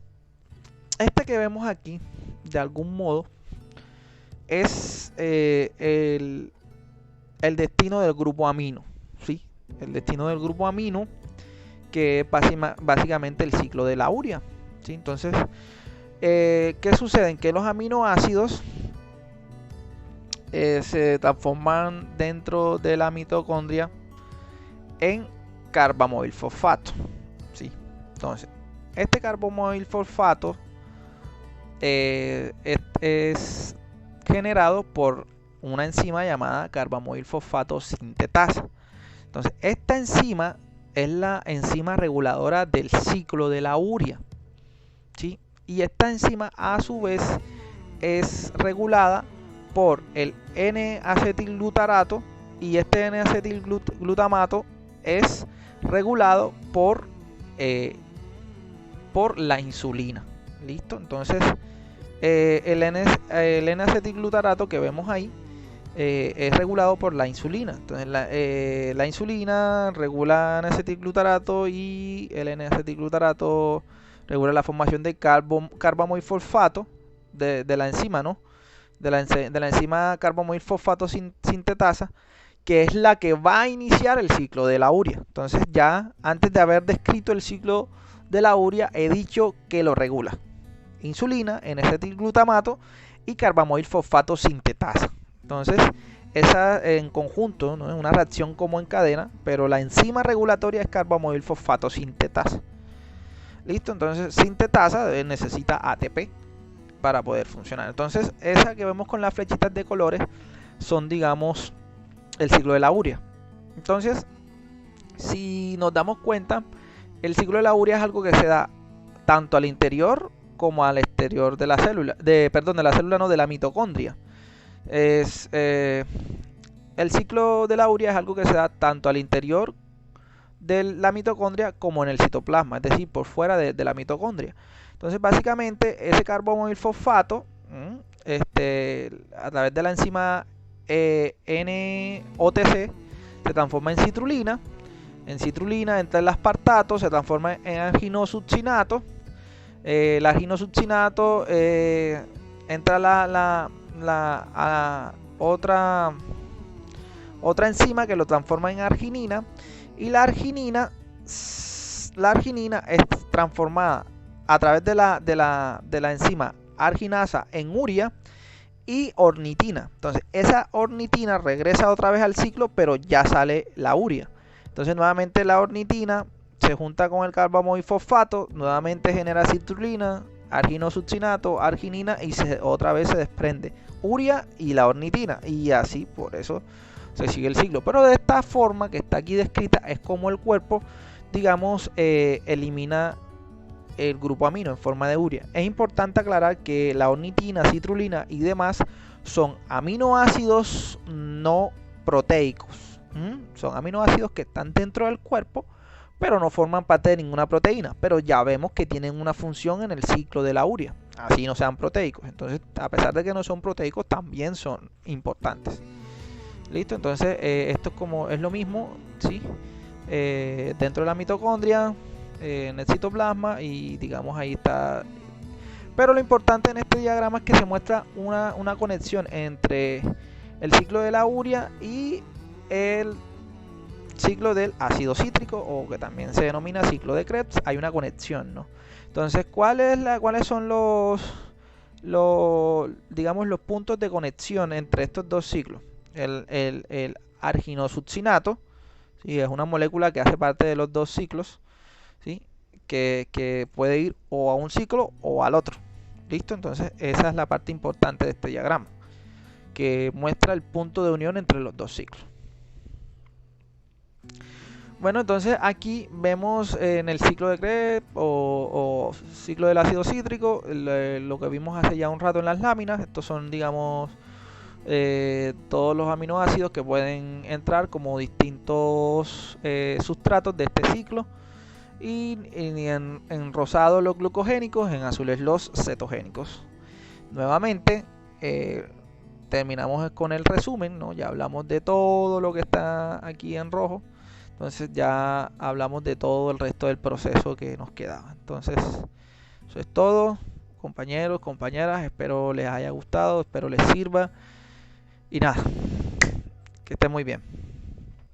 Speaker 1: este que vemos aquí de algún modo es el destino del grupo amino, ¿sí? El destino del grupo amino, que es básicamente el ciclo de la urea, ¿sí? Entonces, ¿qué sucede? En que los aminoácidos se transforman dentro de la mitocondria en carbamil fosfato, ¿sí? Entonces, este carbamil fosfato es generado por una enzima llamada carbamil fosfato sintetasa. Entonces, esta enzima es la enzima reguladora del ciclo de la urea, ¿sí? Y esta enzima a su vez es regulada por el N-acetilglutarato, y este N-acetilglutamato es regulado por la insulina. ¿Listo? Entonces el N-acetilglutarato que vemos ahí es regulado por la insulina. Entonces la insulina regula N-acetilglutarato y el N-acetilglutarato regula la formación de carbamil fosfato de la enzima, ¿no? De la enzima carbamil fosfato sintetasa, que es la que va a iniciar el ciclo de la urea. Entonces ya antes de haber descrito el ciclo de la urea he dicho que lo regula: insulina, N-acetilglutamato y carbamil fosfato sintetasa. Entonces esa en conjunto, ¿no? Es una reacción como en cadena, pero la enzima regulatoria es carbamil fosfato sintetasa. Listo, entonces sintetasa necesita ATP para poder funcionar. Entonces esa que vemos con las flechitas de colores son, digamos, el ciclo de la urea. Entonces, si nos damos cuenta, el ciclo de la urea es algo que se da tanto al interior como al exterior de la célula, de la mitocondria. El ciclo de la urea es algo que se da tanto al interior de la mitocondria como en el citoplasma, es decir, por fuera de la mitocondria. Entonces, básicamente, ese carbamil fosfato, a través de la enzima NOTC, se transforma en citrulina. En citrulina entra el aspartato, se transforma en arginosuccinato. El arginosuccinato entra otra enzima que lo transforma en arginina, y la arginina es transformada a través de la enzima arginasa en urea y ornitina. Entonces esa ornitina regresa otra vez al ciclo, pero ya sale la urea. Entonces nuevamente la ornitina se junta con el carbamil fosfato, nuevamente genera citrulina, arginosuccinato, arginina, y otra vez se desprende urea y la ornitina, y así por eso se sigue el ciclo. Pero de esta forma que está aquí descrita es como el cuerpo, digamos, elimina el grupo amino en forma de urea. Es importante aclarar que la ornitina, citrulina y demás son aminoácidos no proteicos. Son aminoácidos que están dentro del cuerpo, pero no forman parte de ninguna proteína. Pero ya vemos que tienen una función en el ciclo de la urea, así no sean proteicos. Entonces, a pesar de que no son proteicos, también son importantes. Listo, entonces esto es lo mismo, ¿sí? Dentro de la mitocondria, en el citoplasma, y digamos ahí está. Pero lo importante en este diagrama es que se muestra una conexión entre el ciclo de la urea y el ciclo del ácido cítrico, o que también se denomina ciclo de Krebs. Hay una conexión, ¿no? Entonces, ¿cuáles son digamos, los puntos de conexión entre estos dos ciclos. El arginosuccinato, ¿sí? Es una molécula que hace parte de los dos ciclos, ¿sí? Que puede ir o a un ciclo o al otro. ¿Listo? Entonces esa es la parte importante de este diagrama, que muestra el punto de unión entre los dos ciclos. Bueno, entonces aquí vemos en el ciclo de Krebs o ciclo del ácido cítrico, lo que vimos hace ya un rato en las láminas. Estos son, digamos, todos los aminoácidos que pueden entrar como distintos sustratos de este ciclo. Y en rosado los glucogénicos, en azules los cetogénicos. Nuevamente, terminamos con el resumen, ¿no? Ya hablamos de todo lo que está aquí en rojo. Entonces ya hablamos de todo el resto del proceso que nos quedaba. Entonces, eso es todo, compañeros, compañeras. Espero les haya gustado, espero les sirva. Y nada, que estén muy bien.